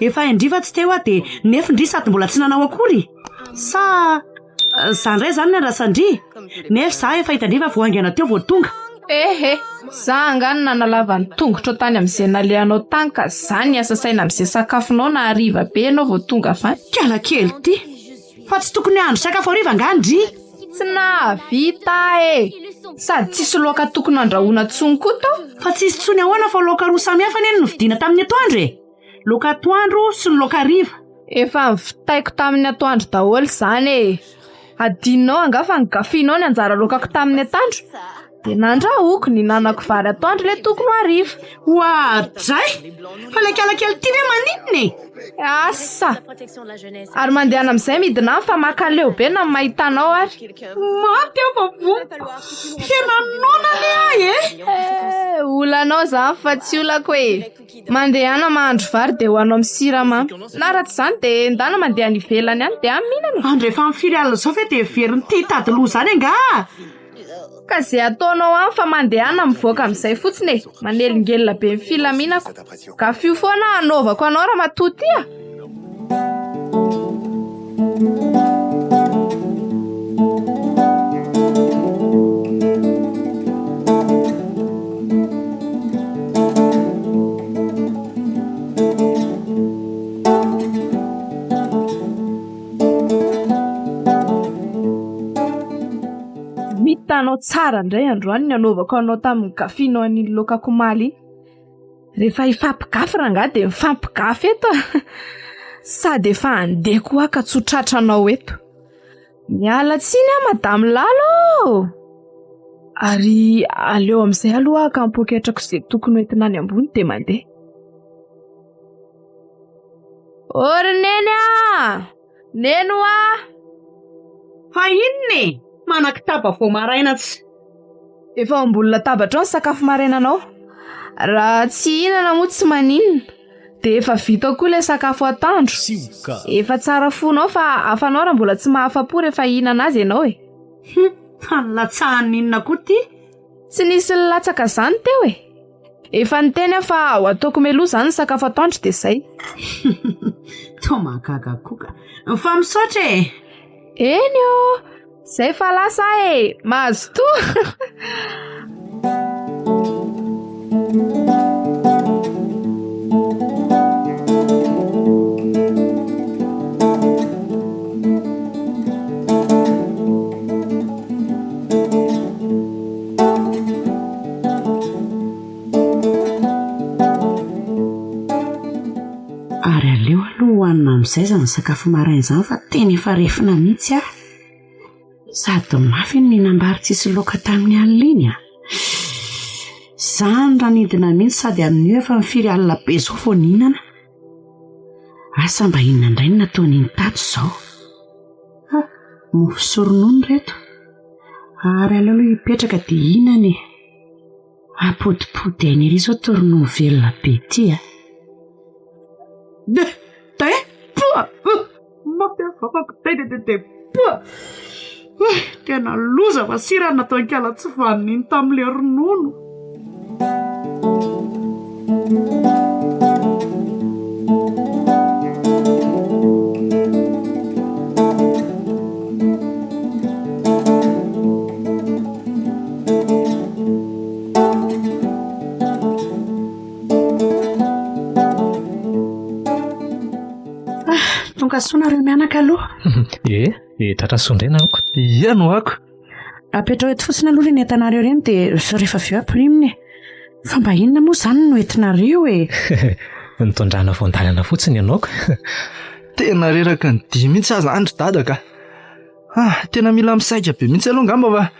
efa indriva tsy teo de nefindry sady mbola tsy nanao akory sa zandray zany ny andrasandry nefa za efa hitandriva voahangy teo vao tonga. Za angano nanalava ny tongotra tany amin'izay nalehanao tany ka zany asa saina amin'izay sakafonao na hariva be anao vao tonga fa kala kely ty fa tsy tokony andro sakafo hariva angandry. Tsy navita sady tsisy loaka tokony andrahoana tsony koa to. Fa tsisy tsony ahoana fa loaka roa samy hafa neny novidiana tamin'ny atoandro loaka atoandro sy ny loaka hariva. Efa nivitaiko tamin'ny atoandro daholo zany adinao angafa ngafinao ny anjara lokako tamin'ny atoandro de nandrahoko ny nanako vary atoandro le tokony hariva. Dray fa le kalakely ty ve maninony asa ary mandehana amin'izay midina fa makaleo be na mahitanao ary maty aho fa voko henanona le olanao zany fa tsy olako mandehana mahandro vary de hoanao amin'ny siramamy na raha tsy zany de ndana mandeha ny ivelany any de aminana andro efa mifiry alina zao fe de veriny ty tady loha zany nga ka zay ataonao any fa mandehana mivoaka amin'izay fotsiny manelingelina be ny filaminako ka fio foana anaovako anao raha matoty Mitanao tsara ndray androany ny anaovako anao tamin'ny gafinao an'iny lokako maly. Rehefa ifampigafy ranga de mifampigafy eto sady efa andeko aka tsotratranao eto. Miala tsiny madame lalo ary aleo amin'izay aloha aka ampoketrako izay tokony entina any ambony de mandeha. Orineny neno fa inony manan-kitaba vao maraina tsy efa ambony latabatra ny sakafo marainanao. Raha tsy hinana moa tsy maninona de efa vita koa le sakafo atoandro. Efa tsara fonao fa afanao raha mbola tsy mahafa-po rehefa hinana azy ianao fa nilatsahany inona koa ty tsy nisy nilatsaka zany teo efa niteny fa ho ataoko meloa zany ny sakafo atoandro de zay. to mahagaga koka fa misaotra eny zay fa lasa mahazo to. ary aleo aloha hoanina amin'izay zany sakafo maraina zany fa teny efa refina mihitsy sady mafy ny nambary tsisy loaka tamin'ny alina iny zany raha nidina mihitsy sady amin'ny efa mifiry alina be zao vao nihinana asa mba inona indray ny nataony tato zao mofo sy ronono reto ary aleo aloha hipetraka de hinany apodipody ainy ery zao toronono velona be ty tena loza fa sira natao nkala tsy vaniny tamin'le ronono. Tonga soana reo mianaka aloha taratasy indray na oko iano ako apetra eto fotsiny aloha reny entanareo reny dia rehefa avy eo ampriminy fa mba inona moa izany no entinareo nitondrana voandalana fotsiny ianao ka. Tena reraka ny dia mihitsy aza andro dada ka. Tena mila misaika be mihitsy aloha ngamba fa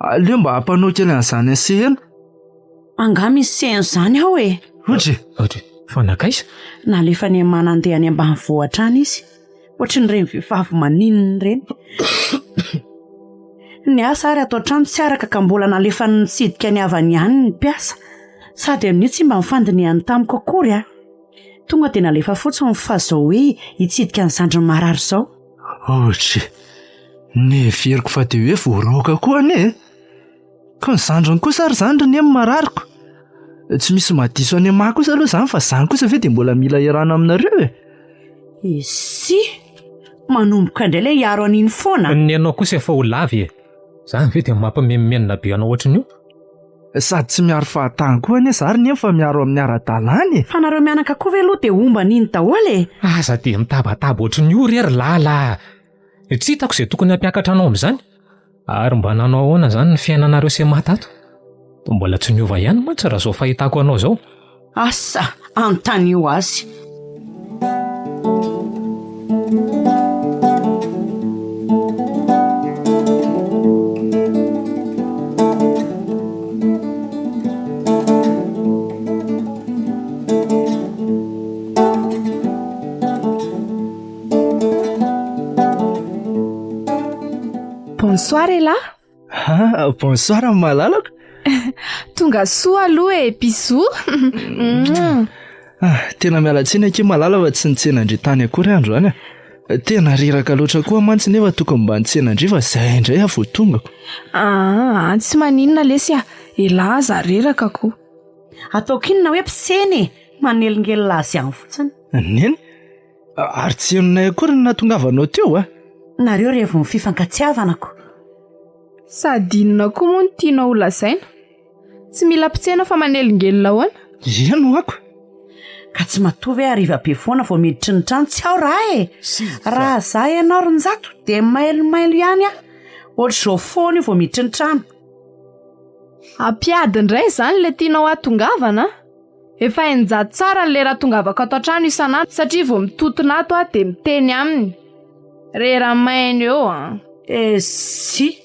aleo mba hampanao kely an'izany asehana. Angà misy sehany izany ao Ohatry fa nakaiza na lefa ny manandeha any ambanivohitra any izy ohatry ny reny vehivavy manininy reny. Ny asa ary atao trano tsy araka ka mbola nalefa nitsidika ny avany ihany ny mpiasa sady amin'io tsy mba mifandiniany tamiko akory tonga dia nalefa fotsiny fa zao hoe hitsidika ny zandriny marary izao. Ohatry ny veriko fa dia hoe voaroaka koa ane ka ny zandriny kosa ary zandriny amin'ny marariko. Tsy misy madiso any amahy kosa aloha izany fa izany kosa ve dia mbola mila iarana aminareo Isy manomboka indray ilay hiaro an'iny foana. Ny ianao kosa efa ho lavy izany ve dia mampamemimenina be anao ohatrin'io. Sady tsy miaro fahatany koa ane zary nefa fa miaro amin'ny ara-dalàna Fa nareo mianaka koa ve aloha dia omba n'iny daholo Aza dia mitabataba ohatrin'io ry lala. Tsy hitako izay tokony hampiakatra anao amin'izany ary mba nanao ahoana izany ny fiainanareo sy matato. Mbola tsy niova ihany mantsy raha izao fahitako anao izao. Asa antany io azy. Bonsoir Ela. Bonsoir malalaka. Tonga soa aloha bisou. Tena miala tsiny aky malala fa tsy nitsenandry tany akory andro any. Tena riraka loatra koa mantsy nefa tokony mba nitsenandry fa izay indray avy tongako. Tsy maninona lesy Ela aza riraka ko. Ataoko inona hoe mpiseny manelingely azy ihany fotsiny. Neny? Ary tsy henonay akory ny nahatongavanao teo Nareo rehefa mififankatsiavanako. Sady inona koa moa no tianao ho lazaina? Tsy mila pitsena fa manelingely lahoana. Ino ako? Ka tsy matovy hariva be foana vao miditry ny trano tsy ao raha izaho ianao ronjato dia mailomailo ihany ohatry izao foana io vao miditry ny trano. Ampiady indray izany ilay tianao hatongavana. Efa enjato tsara ny lera tongavako ato an-trano isanandro satria vao mitotona ato dia miteny aminy. Rera maina eo Si.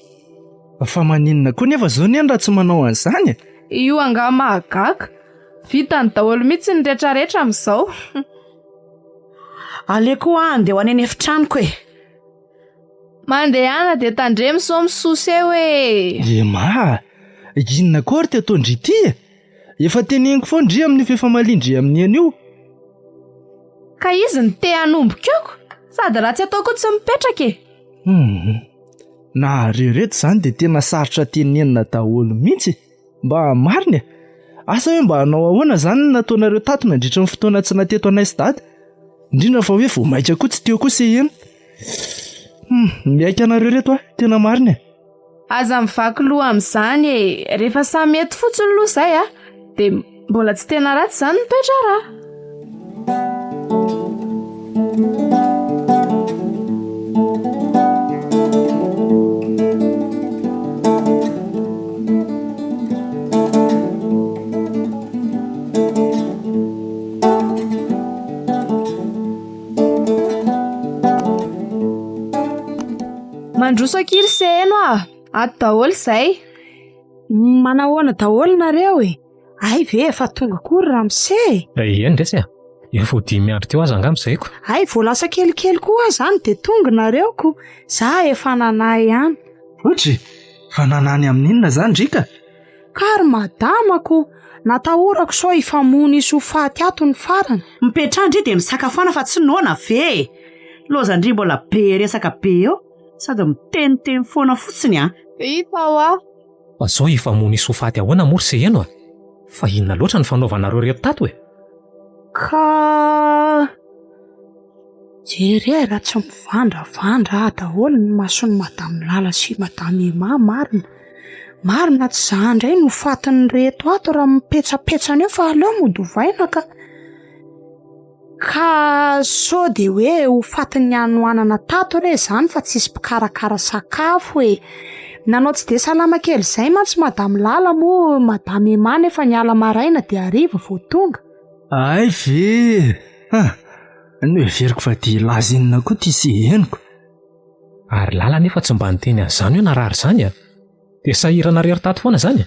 Fa maninona koa nefa zao neny raha tsy manao an'izany Io anga mahagaga. Vita ny daholo mihitsy ny rehetrarehetra amin'izao. Aleko andeha ho any efitranoko Mandehana dia tandremo so misosy eo inona koa ry ty ataondry ity efa teneniko foana ndry amin'ny fefamalindry amin'ny anio. Ka izy ny te hanombokiako sady raha tsy ataoko tsy mipetraka Na rereto izany dia tena sarotra tenenina daholo mihitsy mba marina. Asa hoe mba hanao ahoana izany no nataonareo tato nandritra ny fotoana tsy nateto anay sy dada indrindra fa hoe vao maika koa tsy teo koa sehena. Miaika anareo reto tena marina. Aza mivaky loha amin'izany rehefa samy mety fotsiny loha izay dia mbola tsy tena ratsy izany ny toetra raha. Mandroso akiry seheno ato daholo izay. Manahoana daholo nareo Ay ve efa tonga kory ramose. Eny resy efa 10 andro teo aza angamizayko. Ay vao lasa kelikely koa izany dia tonga nareo ko. Za efa nanay ihany. Ohatry fa nanany amin'inona izany drika? Kary madamako natahorako sao hifamony sofaty ato ny farany. Mipetrandry dia misakafana fa tsy noana ve. Lozandry mbola be resaka be eo sady miteniteny foana fotsiny Hita Fa zao hifamony sofaty ahoana mory se eno fa inona loatra ny fanaovanareo reto tato Ka jery raha tsy mivandravandra daholo ny mason'ny madame Lala sy madame Emma marina tsy za indray no fatiny reto ato raha mipetsapetsana eo fa aleo mody vainaka ka so dia hoe ho fatiny hanoanana tato re izany fa tsisy mpikarakara sakafo nanao tsy dia salama kely izay mantsy madamy lala moa madamy Emana efa niala maraina dia hariva vao tonga. Ay ve no everiko fa dia lazinina koa ty sy henoko. Ary lala nefa tsy mba niteny an'izany hoe narary izany dia sahirana rery tato foana izany.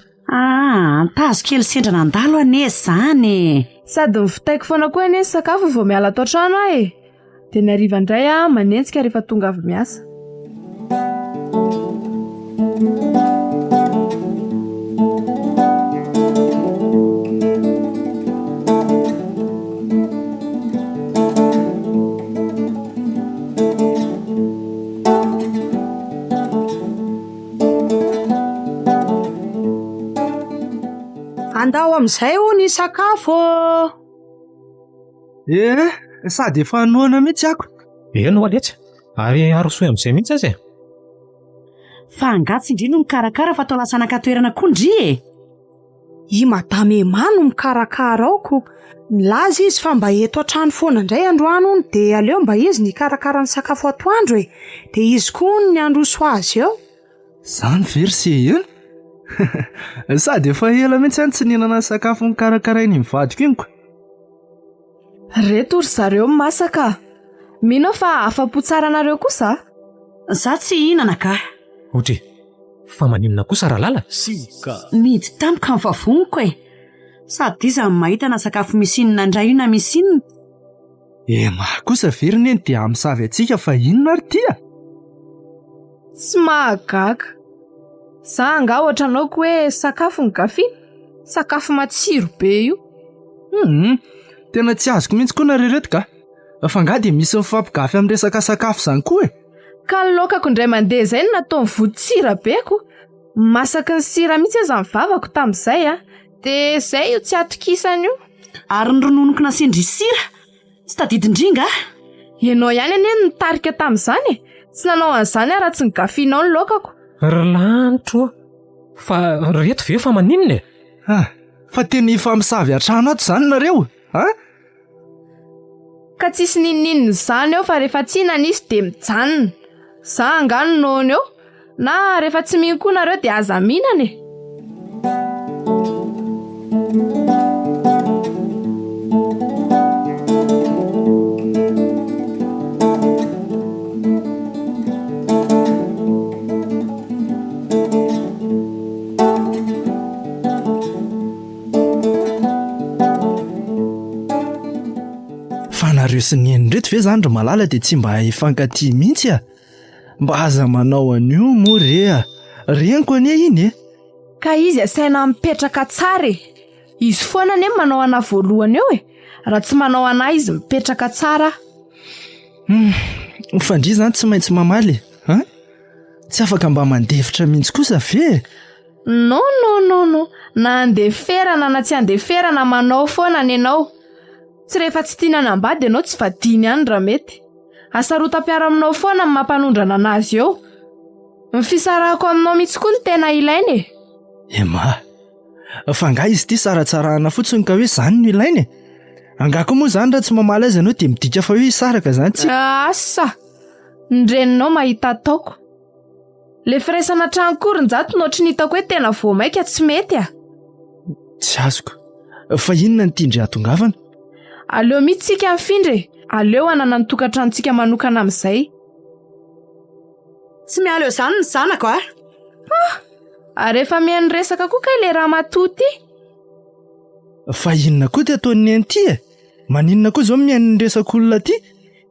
Tazo kely sendra nandalo ane zany. Sady mivitaiko foana koa ane sakafo vao miala tao trano dia ny hariva indray manenjika rehefa tonga avy miasa. Andao amin'izay ny sakafo. Sady efa noana mihitsy ako. No aletsy ary arosoy amin'izay mihitsy azy. Fa angatsy indri no mikarakara fa atao lasa nakatoerana kondry I madame Emana no mikarakara aoko. Nilaza izy fa mba eto an-trano foana indray androano dia aleo mba izy nikarakara ny sakafo atoandro dia izy koa ny androso azy eo. Zany very se sady efa ela mihitsy any tsy nihinana sakafo nikarakarainy mivadiko inoko. Reto ry zareo masaka. Mino fa afa-po tsara anareo kosa? Za tsy hihinana ka. Ohatry, fa maninona kosa rahalala? Midy tampoka amin'ny vavoniko sady iza mahita na sakafo misinina indray io na misinina. Kosa very neny dia Mpamosavy atsika fa inona ary tia? Tsy mahagaga. Za anga ohatra anao ko hoe sakafo ngafiana, sakafo matsiro be io. Tena tsy azoko mihitsy koa nareo reto ka. Fa nga dia misy mifampigafy amin'ny resaka sakafo izany koa Ka ny laokako indray mandeha izay no nataony votsira beko. Masaky ny sira mihitsy aza ny vavako tamin'izay dia izay io tsy atokisany io. Ary ny rononoko nasindry sira tsy tadidindringa. Ianao ihany anie nitarika tamin'izany tsy nanao an'izany raha tsy nigafianao ny laokako. Lanitro fa reto ve fa maninona fa teny Mpamosavy an-trano ato izany nareo Ka tsisy nininina izany eo fa rehefa tsy hihinana izy dia mijanona. Za angano noana eo na rehefa tsy mihinana koa nareo dia aza mihinana Nareo sy ny reto ve zany ry malala dia tsy mba hifankatia mihitsy mba aza manao an'io moa reniko anie iny Ka izy asaina mipetraka tsara Izy foana ane manao ana voalohany eo raha tsy manao ana izy mipetraka tsara. Fandry zany tsy maintsy mamaly tsy afaka mba mandefitra mihitsy kosa ve? No na andeferana na tsy andeferana manao foana any ianao. Tsy rehefa tsy tianana ambady ianao tsy vadiny ihany raha mety. Asarotam-piara aminao foana amin'ny mampanondrana anazy eo. Ny fisarahako aminao mihitsy koa ny tena ilainy fa nga izy ty saratsarahana fotsiny ka hoe zany no ilainy angako moa zany raha tsy mamaly azy ianao dia midika fa hoe hisaraka zany tsy asa ndreninao mahita ataoko. Le firaisana tranok'orin-jato no ohatry ny hitako hoe tena voamaika tsy mety tsy azoko. Fa inona ny tindry atongavana? Aleo mihitsika mifindre. Aleo hanana ny tokantranontsika manokana amin'izay. Tsy mialeo zany ny zanako Rehefa mihaino resaka koa ka ilay raha matoty. Fa inona koa dia ataony anty maninona koa zao mihaino ny resak'olona ty?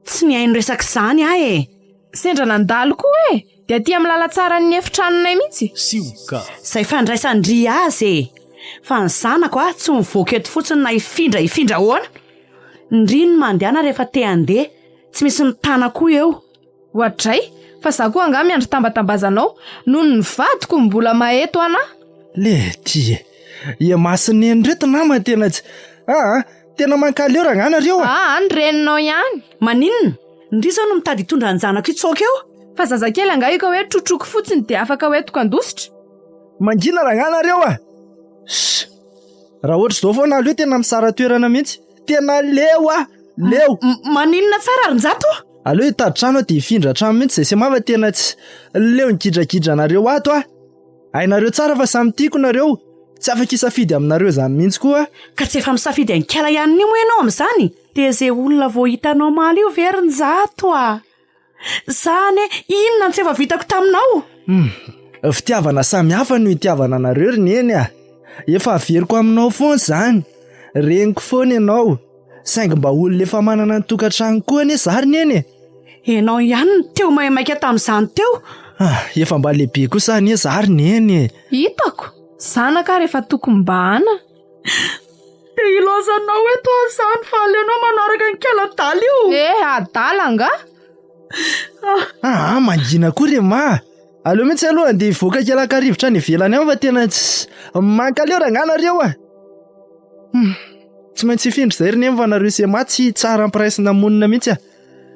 Tsy mihaino resaka izany Sendra nandalo koa dia tia milala tsara ny efitranonay mihitsy. Izay fandraisandry azy fa ny zanako tsy mivoaka eto fotsiny na ifindra hoana. Ndriny mandehana rehefa te handeha tsy misy mitana koa eo. Ohatray fa za koa anga miandry tambatambazanao noho ny vadiko mbola maeto ana. Le ty masiny enreto nama tena tsy tena mankaly eo raha anareo ny reninao ihany. Maninona? Ndry zao no mitady hitondra ny zanako itsoka eo. Fa zazakely anga io ka hoe trotroko fotsiny dia afaka hoe tokandositra. Mangina raha anareo raha ohatra zao foana aleo tena misara toerana mihitsy. Tena leo leo. Maninona tsara arin-jato? Aleo hitady trano dia hifindra trano mihitsy izay semava tena tsy leo nigidrakidra anareo ato hainareo tsara fa samy tiako nareo, tsy afaka isafidy aminareo zany mihitsy koa. Ka tsy efa misafidy ankela ihany io moa ianao amin'izany? Dia izay olona vao hitanao maly io veriny zato a. Zany inona tsy efa vitako taminao? Fitiavana samy hafa no itiavana nareo rineny a. Efa averiko aminao foana zany, reniko foana ianao, saingy mba olona efa manana ny tokantrano koa anie za rineny. Ianao ihany no teo maika tamin'izany teo. Efa mba lehibe kosa anie za rineny. Hitako zanaka rehefa tokom-bana. Dia ilazanao eto azany fa alenao manaraka ny keladaly io. Adala nga? Mangina koa re ma. Aleo mihitsy aloha andeha hivoaka kelakarivotra any ivelany ao fa tena tsy mankaleo ranganareo a. Tsy maintsy hifindry izay rineny fa nareo se matsy tsara ampiraisina monina mihitsy a.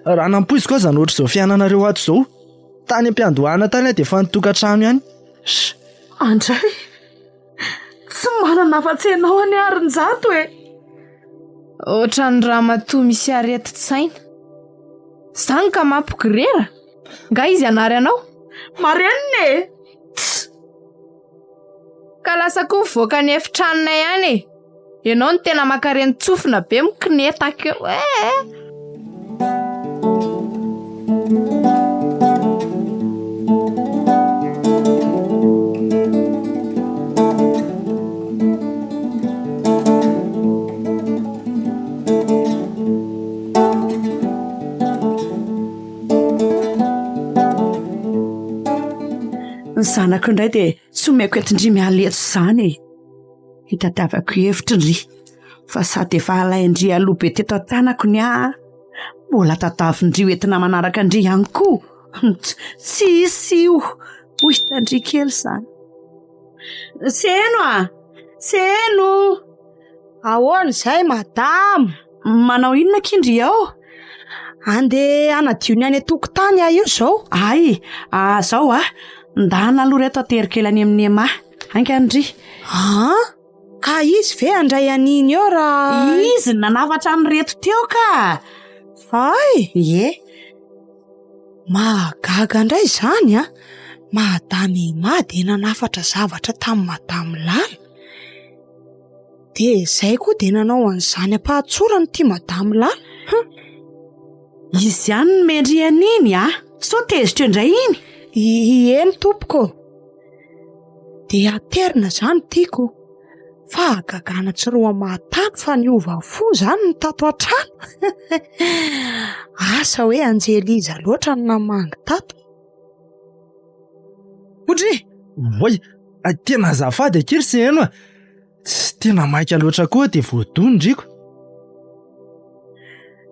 Raha nampoiziko aza nohatra izao fiainanareo ato izao. Tany am-piandohana tany dia efa nitokantrano ihany. Andray, tsy manana afa-tsy ianao any arin-jato e. Ohatran'ny raha matoa misy areti-tsaina. Zany ka mampikirera. Nga izy anary anao? Marenina e. Ka lasa koa mivoaka ny efitranonay ihany e. Ianao no tena makareny tsofina be mikinetaka eo. Ny zanako indray dia tsy omeko etindry mialetso izany e. Hitadiavako hevitra indry fa sady efa alaindry aloha be teto an-tanako ny mbola tadavindrio entina manaraka indry ihany koa. Tsy io ho hitandry kely izany. Seno Seno. Ahoana izay madama? Manao inona kindry ao? Andeha hanadio ny any an-tokotany io izao. Ay, zao ndana aloha reto aterikely any amin'ny ema. Ankandry. Ka izy ve andray aniny eo raha? Izy nanavatra ny reto teo ka. Ie. Mahagaga indray izany Madame Emma dia nanafatra zavatra tamin'ny Madame Lala. Dia izay koa dia nanao an'izany ampahatsorany ity Madame Lala. Izy ihany mendry aniny so tezitra indray iny. Eny tompoko. Dia aterina izany tiako. Fa gagana tsy roa mahatany fa ny ovafo izany ny tato an-trano. Asa hoe Anjeliza loatra ny namangy tato. Odry! Voy! Tena azafady akery Seno a. Tsy tena maika loatra koa dia voadonindriko.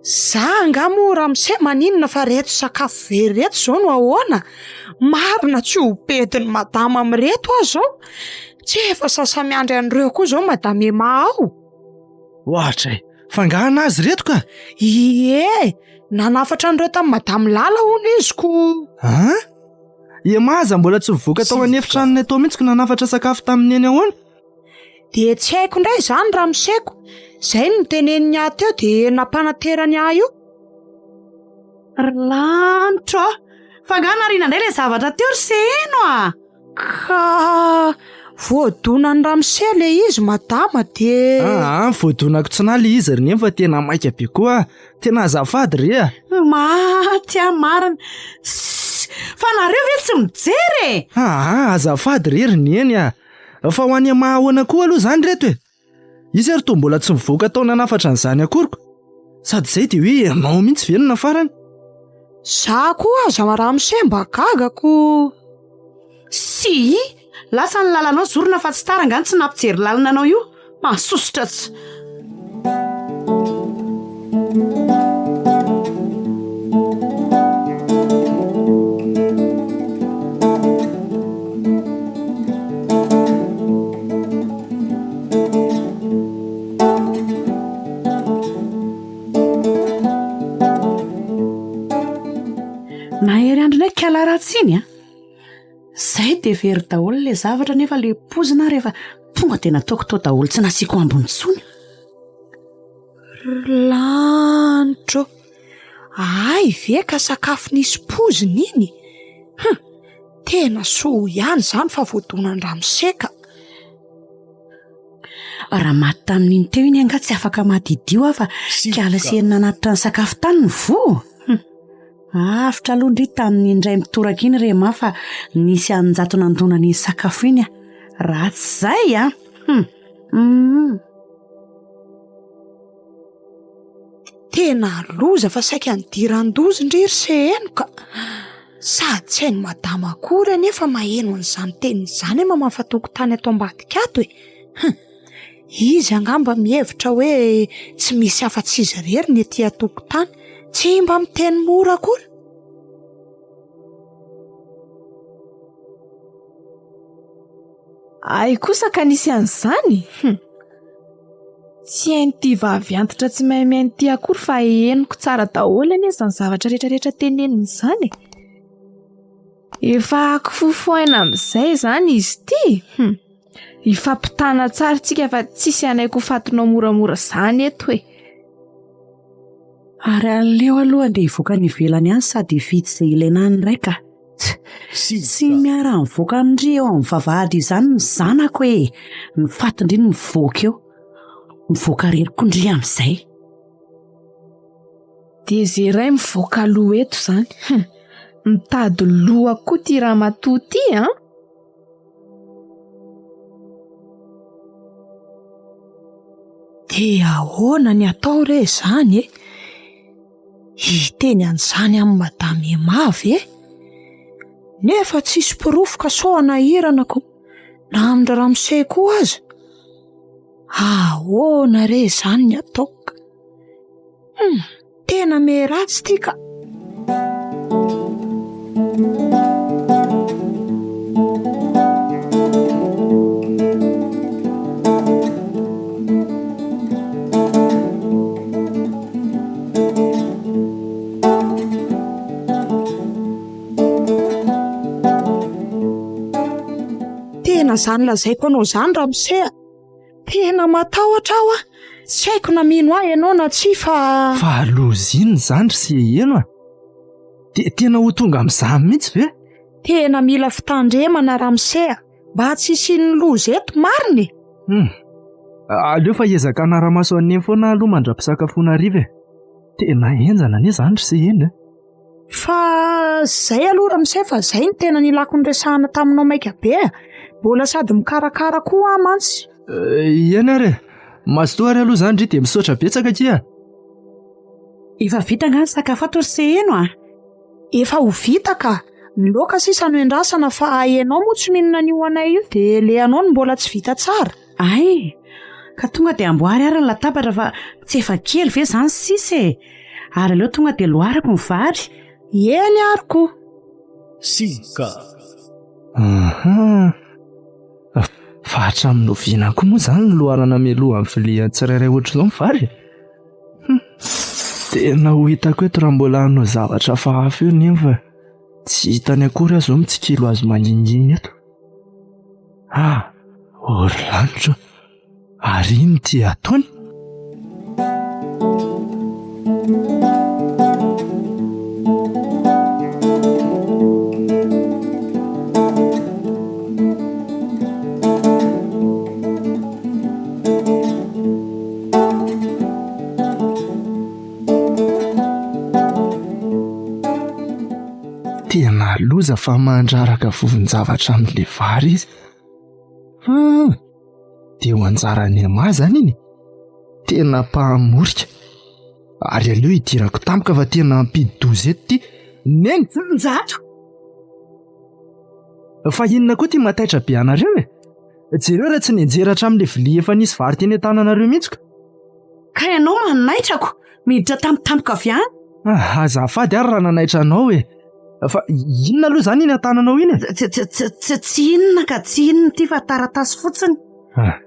Za nga mora misay maninona fa reto sakafo very reto izao no ahoana. Marina tsy ho bedin'ny madama amin'reto aho izao. Tsy efa sasamiandry an'ireo koa izao Madame Emma ao. Ohatra fangahana azy reto ka? Ie, nanafatra an'ireo tamin'ny Madame Lala hono izy ko. Emma aza mbola tsy mivoaka tao an'efitranony atao mihitsy ko nanafatra sakafo tamin'ny eny ahoana? Dia tsy haiko indray izany raha misaiko. Izay no teneniny ahy teo dia nampanaterany ahy io. Lanitra, fanganariana indray ilay zavatra teo ry Seno Ka voadonany Ramsey ilay izy madama dia. Voadonako tsy naly izy ry fa tena maika be koa. Tena azafady ry Maty marina. Fa nareo ve tsy mijery azafady ry ry fa ho any mahahoana koa aloha izany reto izy ary toa mbola tsy mivoaka tao nanafatra an'izany akoriko. Sady izay dia hoe ianao mihitsy ve no nafarany. Za koa aza Ramsey mba gagako. Si lasa ny lalanao zorona fa tsy tara angany tsy nampijery lalana anao io. Mahasosotra tsy. Nahery andro ndraiky kalaratsiny Zay dia very daholo ilay zavatra nefa ilay pozina rehefa tonga dia nataoko tao daholo tsy nasiako ambony tsony. Lanitro. Ay ve ka sakafo nisy pozina iny? Tena soa ihany izany fa voadonandramiseka. Raha maty tamin'iny teo iny anga tsy afaka madidio aho fa kialasenina anaty ny sakafo tany ny vo. Afitra aloha ndry tamin'ny indray mitoraka iny rema fa nisy anjato nandonany sakafo iny ratsy izay a. Tena loza fa saika nidiran-dozy ndry se eno ka. Sady tsy hainy madama akory anefa maheno an'izany teny izany mafatokotany ato ambadika ato e. Izy angamba mihevitra hoe tsy misy afa-tsy izy irery ny etỳ atokotany, tsy mba miteny mora akory. Ay kosa ka nisy an'izany? Tsy hain'ity vavy antitra tsy mahay n'ity akory fa henoko tsara daholo anie izany zavatra rehetrarehetra teneniny izany. Efa akifofoaina amin'izay izany izy ity. Ifampitana tsara tsika fa tsisy anaiko fatinao moramora izany eto e. Ary aleo aloha andeha hivoaka ny ivelany any sady hividy izay ilaina any raika. Tsy miara mivoaka amindry eo amin'ny vavahady izany ny zanako e. Ny fatindry ny mivoaka eo. Mivoaka reriko ndry amin'izay. Dia izay iray mivoaka aloha eto izany. Mitady loha koa ty ramatoa ty a. Dia ahoana ny atao re izany e? Hiteny an'izany amin'ny madama Mavy e? Nefa tsisy pirofoka soana hiranako na amindra ramose koa aza. Ahoana re izany ny ataoka? Tena meratsy ty ka. Tena izany lazaiko anao izany ramose. Tena matahotra aho a. Tsy haiko na mino ahy ianao na tsy fa loziny izany ry se eno a. Tena ho tonga amin'izany mihitsy ve? Tena mila fitandremana ramose mba tsy isian'ny loza eto mariny. Aleo fa ezaka anara-maso aneny foana aloha mandra-pisakafoana hariva e. Tena enjana anie izany ry se eno e. Fa izay aloha ramose fa izay ny tena nilako niresahana taminao maika be. Mbola sady mikarakara koa mantsy. Iany ary e. Mazotoa ary aloha izany ry dia misaotra betsaka kia. Efa vita nga ny sakafo ato ry se eno a. Efa ho vita ka. Ny laoka sisa no endrasana fa ianao moa tsy mihinana an'io anay io dia le anao no mbola tsy vita tsara. Ay, ka tonga dia amboary ary ny latabatra fa tsy efa kely ve izany sisa e. Ary aleo tonga dia loarako ny vary. Eny ariko. Sika. Fa hatramin'ny oviana koa moa izany ny loharana mialoha amin'ny vilia tsirairay ohatr'izao ny vary. Tena ho hitako eto raha mbola hanao zavatra hafahafa eo nefa tsy hitany akory aho izao mitsikilo azo mangininginy eto. Ory lanitra ary iny ty ataony. Tena loza fa mandraraka vovon-javatra amin'ilay vary izy. Dia ho anjarany ama izany iny. Tena Mpamorika. Ary aleo hidirako tampoka fa tena ampidozy eto ty. Neny Njato. fa inona koa ty mataitra be anareo e? Jereo raha tsy nianjeratra amin'ilay vilia efa nisy vary teny an-tananareo mihitsy ka. Ka ianao manaitrako. Miditra tampotampoka avy any. Azafady ary raha nanaitra anao e. Fa inona aloha izany iny an-tananao iny e? Tsy inona ka tsy inona ty fa taratasy fotsiny.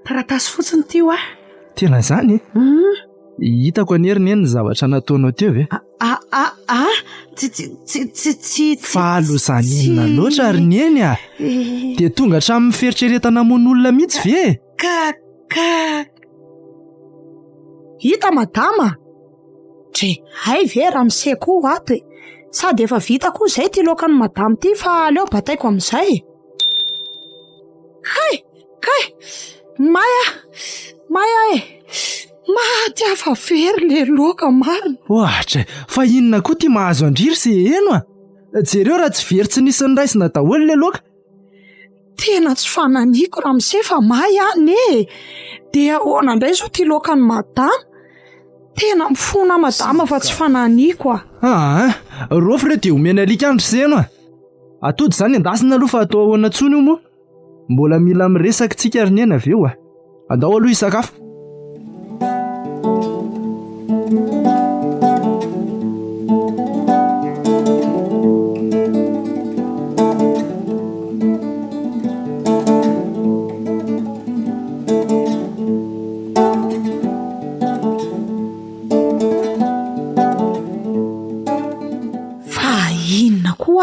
Taratasy fotsiny ty ho ah. Tena izany e? Hitako aneriny eny ny zavatra nataonao teo ve? Fa aloha izany inona loatra ary ny eny a. Dia tonga hatramin'ny fieritreretana mon'olona mihitsy ve? Hita madama. Tre hay ve ramose koa ato e. Sady efa vita koa izay ty laokany madamo ty fa aleo bataiko amin'izay. Kay, Maya e! Maty hafa very le laoka marina. Ohatra, fa inona koa ty mahazo andriry sy eno a? Jereo raha tsy very tsy nisy niraisina daholo le laoka. Tena tsy fananiko Ramose fa Maya e! Dia ahoana indray zao ty laokany madamo? Tena mifona madama fa tsy fananiko a. Rofo ireo dia omena alika andro seno a. Atody izany endasina aloha fa atao ahoana tsony io moa. Mbola mila miresaka tsika ary nena avy eo a. Andao aloha hisakafo.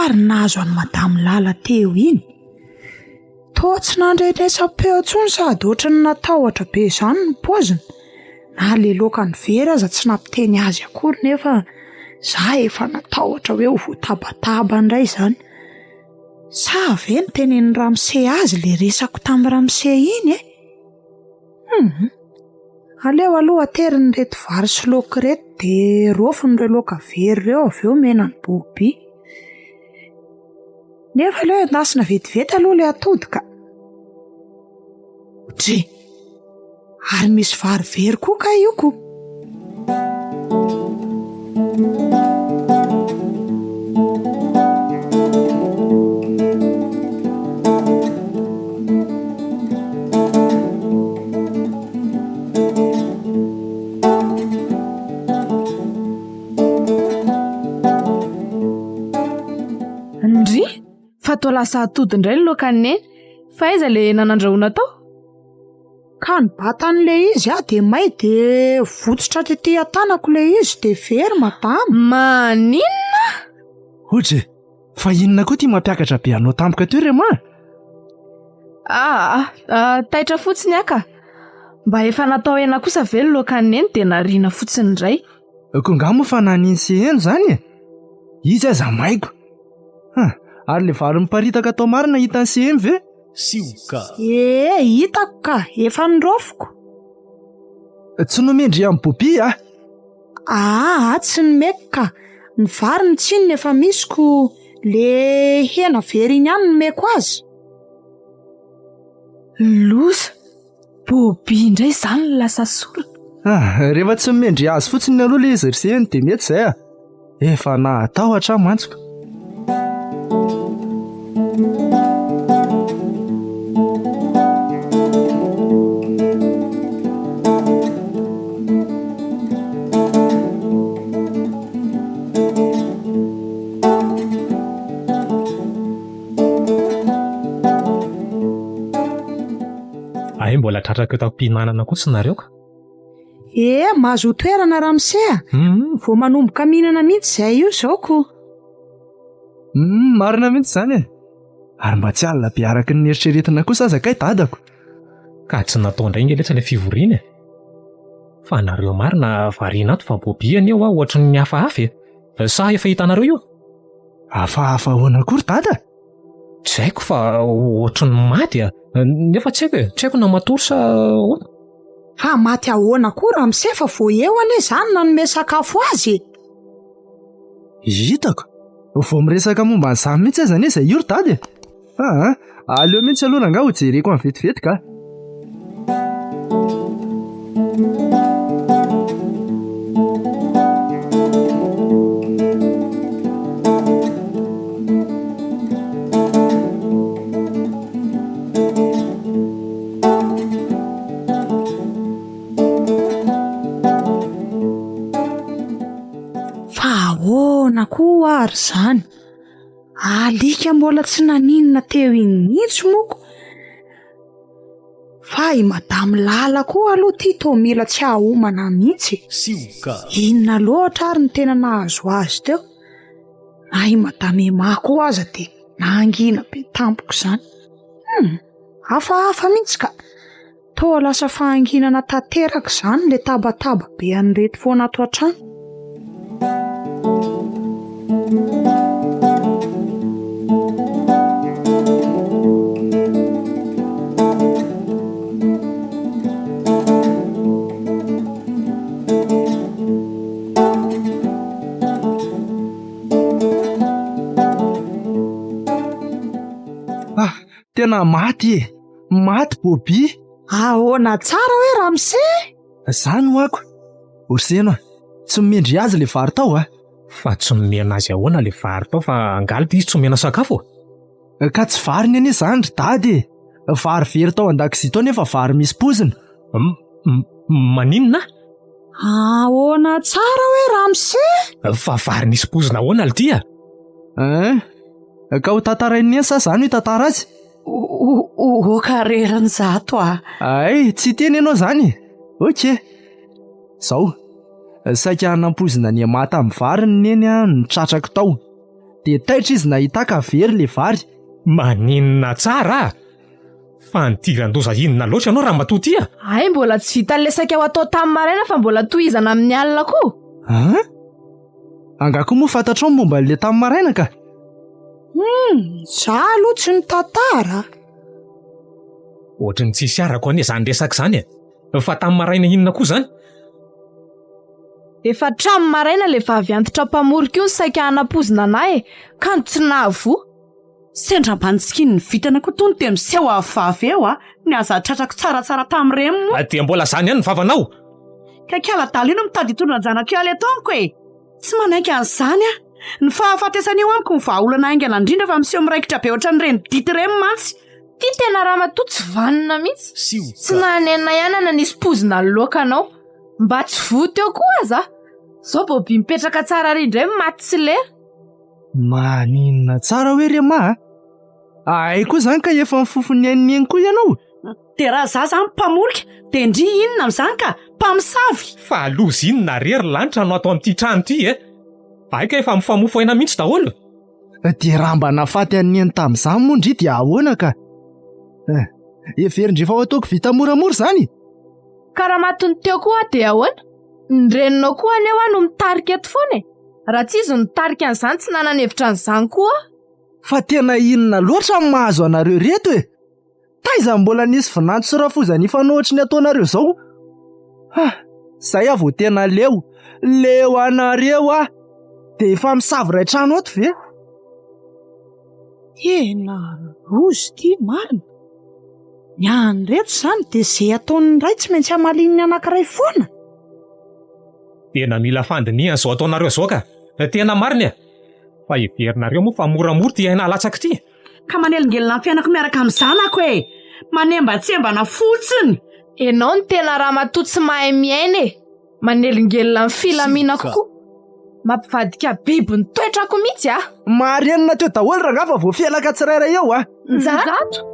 Ary nahazo any madamo lala teo iny. Toa tsy nandrenesam-peo intsony sady ohatrany natahotra be izany ny paoziny. Na le laokany very aza tsy nampiteny azy akory nefa za efa natahotra hoe ho voatabataba indray izany. Sa ve ny tenen'ny Ramose azy le resako tamin'ny Ramose iny Aleo aloha ateriny reto vary sy laoka reto dia rofon'ireo laoka very ireo avy eo mena ny bobi. Nefa aleo endasina vetivety aloha le atody ka. Ary misy vary very koa ka io koa. Fatao lasa atody indray ny laokany neny. Fa aiza le nanandrahoana tao? Ka ny batan'le izy dia may dia votsotra tetỳ an-tanako le izy dia very madamo. Maninona? Oje, fa inona koa ty mampiakatra be anao tampoka teo rema? Taitra fotsiny aka. Mba efa natao ena kosa ve ny laokany neny dia nariana fotsiny indray. Kongamo fa naniny sy eno zany. Izy aza maiko. Ary le vary miparitaka tao marina hitany CM ve? Sioka. Hitako ka, efa nirofoko. Tsy nomendry amin'ny bobi tsy nomeko ka. Ny vary ny tsiny efa misy ko le hena very iny ihany nomeko azy. Loza, bobi indray izany lasa sorona. Rehefa tsy nomendry azy fotsiny aloha le izy riseny dia mety izay Efa natahotra mantsiko. Mbola tratraka eto am-pihinanana kosa nareo ka? Mahazo toerana Ramose vao manomboka mihinana mihitsy izay io izao ko. Marina mihitsy izany Ary mba tsy alina be araka ny eritreretina kosa aza kay dadako. Ka tsy natao indray ngeletsa ilay fivoriana. Fa nareo marina variana ato fa bobiany eo ohatra ny hafahafa Sa efa hitanareo io? Hafahafa ahoana akory dada? Tsy haiko fa ohatra ny maty nefa tsy haiko na matory sa Fa maty ahoana koa Ramose fa vao eo ane izany nanome sakafo azy. Hitako. Vao miresaka momba an'izany mihitsy aza anie izay io ry dady. Aleo mihitsy aloha nga ho jereko amin'ny vetivety ka. Ahoana koa ary izany? Alika mbola tsy naninona teo iny mihitsy moko. Fa i madamo lala koa aloha ty toa mila tsy ahomana mihitsy. Sioka. Inona loatra ary ny tena nahazo azy teo? Na i madamo mako aza dia nangina be tampoko izany. Hafahafa mihitsy ka. Toa lasa fahanginana tanteraka izany le tabataba be an'ireto foana ato an-trano. Tena maty bobi. Ahoana tsara hoe Ramse? Zany ho ako. Orseno tsy mendry azy le vary tao Fa tsy mena azy ahoana le vary tao fa angaly izy tsy mena sakafo. Ka tsy vary ny anie zany ry dady. Vary very tao an-dakozia tao nefa vary misy pozina. Maninona? Ahoana tsara hoe Ramse? Fa vary misy pozina ahoana altia? Ka ho tantarainy sa zany ho tantara azy? Karerany zato Ay, tsy teny ianao zany. Ok. Zao. Saika nampozina ny mata amin'ny vary neny nitratrako tao. De taitra izy nahita ka very le vary. Maninona tsara? Fa nidiran-doza inona loatra ianao raha matoty Ay, mbola tsy vita le saika ho atao tamin'ny maraina fa mbola tohizana amin'ny alina koa. Angako moa fantatrao momba le tamin'ny maraina ka? Za aloha tsy ny tantara. Ohatrany tsisy arako anie zany resaka zany Fa tamin'ny maraina inona koa zany? Efa tramin'ny maraina le vavy antitra Mpamorika io ny saika hanapozina anahy ka tsy nahavoa. Sendram-banitsikiny ny vitana koa tony de miseho avavy eo ny aza tratrako tsaratsara tamin'ireny moa. Dia mbola zany ihany ny vavanao. Ka kiala dalino mitady hitondra janak'io etoniko Tsy manaiky an'izany Ny fahafatesana eo amiko ny vahaolana aingana indrindra fa miseho miraikitra be ohatran'ireny dity ireny mantsy. Ty tena raha matotsy vanina mihitsy. Tsy nanena ianana nisy pozina loaka anao. Mba tsy voto eo koa aza. Zao bobi mipetraka tsara rindray maty sy lera. Maninona tsara hoe rema Ay koa zany ka efa mifofony aininy koa ianao. De raha za zany Mpamorika de ndry inona amin'izany ka Mpamosavy. Fa alozy inona rery lanitra no atao amin'ity trano ity Ay ka efa mifamofo aina mihitsy daholo. De raha mba nafaty aneny tamin'izany moa ndry dia ahoana ka? Everindrefa ao ataoko vita moramora zany. Ka raha matiny teo koa de ahoana? Ny reninao koa aneo no mitarika eto foana Raha tsy izy nitarika an'izany tsy nananevitra an'izany koa. Fa tena inona loatra ny mahazo anareo reto Taiza mbola nisy Vinanto sy Rafozana ifanohitry ny ataonareo zao. Zay vao tena leo anareo de efa misavy ray trano ato ve? Tena rozy ty marina. Ny any reto zany de zay ataon'ny ray tsy maintsy hamalininy anankiray foana. Tena mila fandiniana zao ataonareo zao ka. Tena marina Fa iverinareo moa fa moramora ty aina latsaky ty. Ka manelingelina ny fiainako miaraka amin'izany ako manembatsembana fotsiny. Enao ny tena raha matotsy mahay miaina manelingelina ny filaminako koa. Mampivadika biby ny toetrako mihitsy Marenina teo daholo raha ngafa vao fialaka tsirairay eo Zato.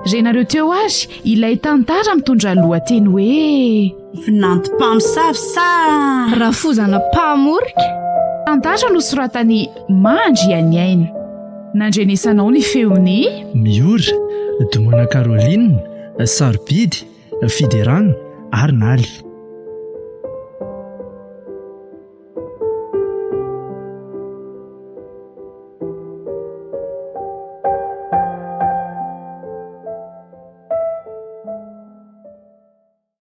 Renareo teo azy ilay tantara mitondra lohateny hoe Vinanto Mpamosavy sa Rafozana Mpamorika. Tantara nosoratany mandry any aina. Nandrenesanao ny feony Miora, Domona Caroline, Sarbidy, Fiderana ary Nally.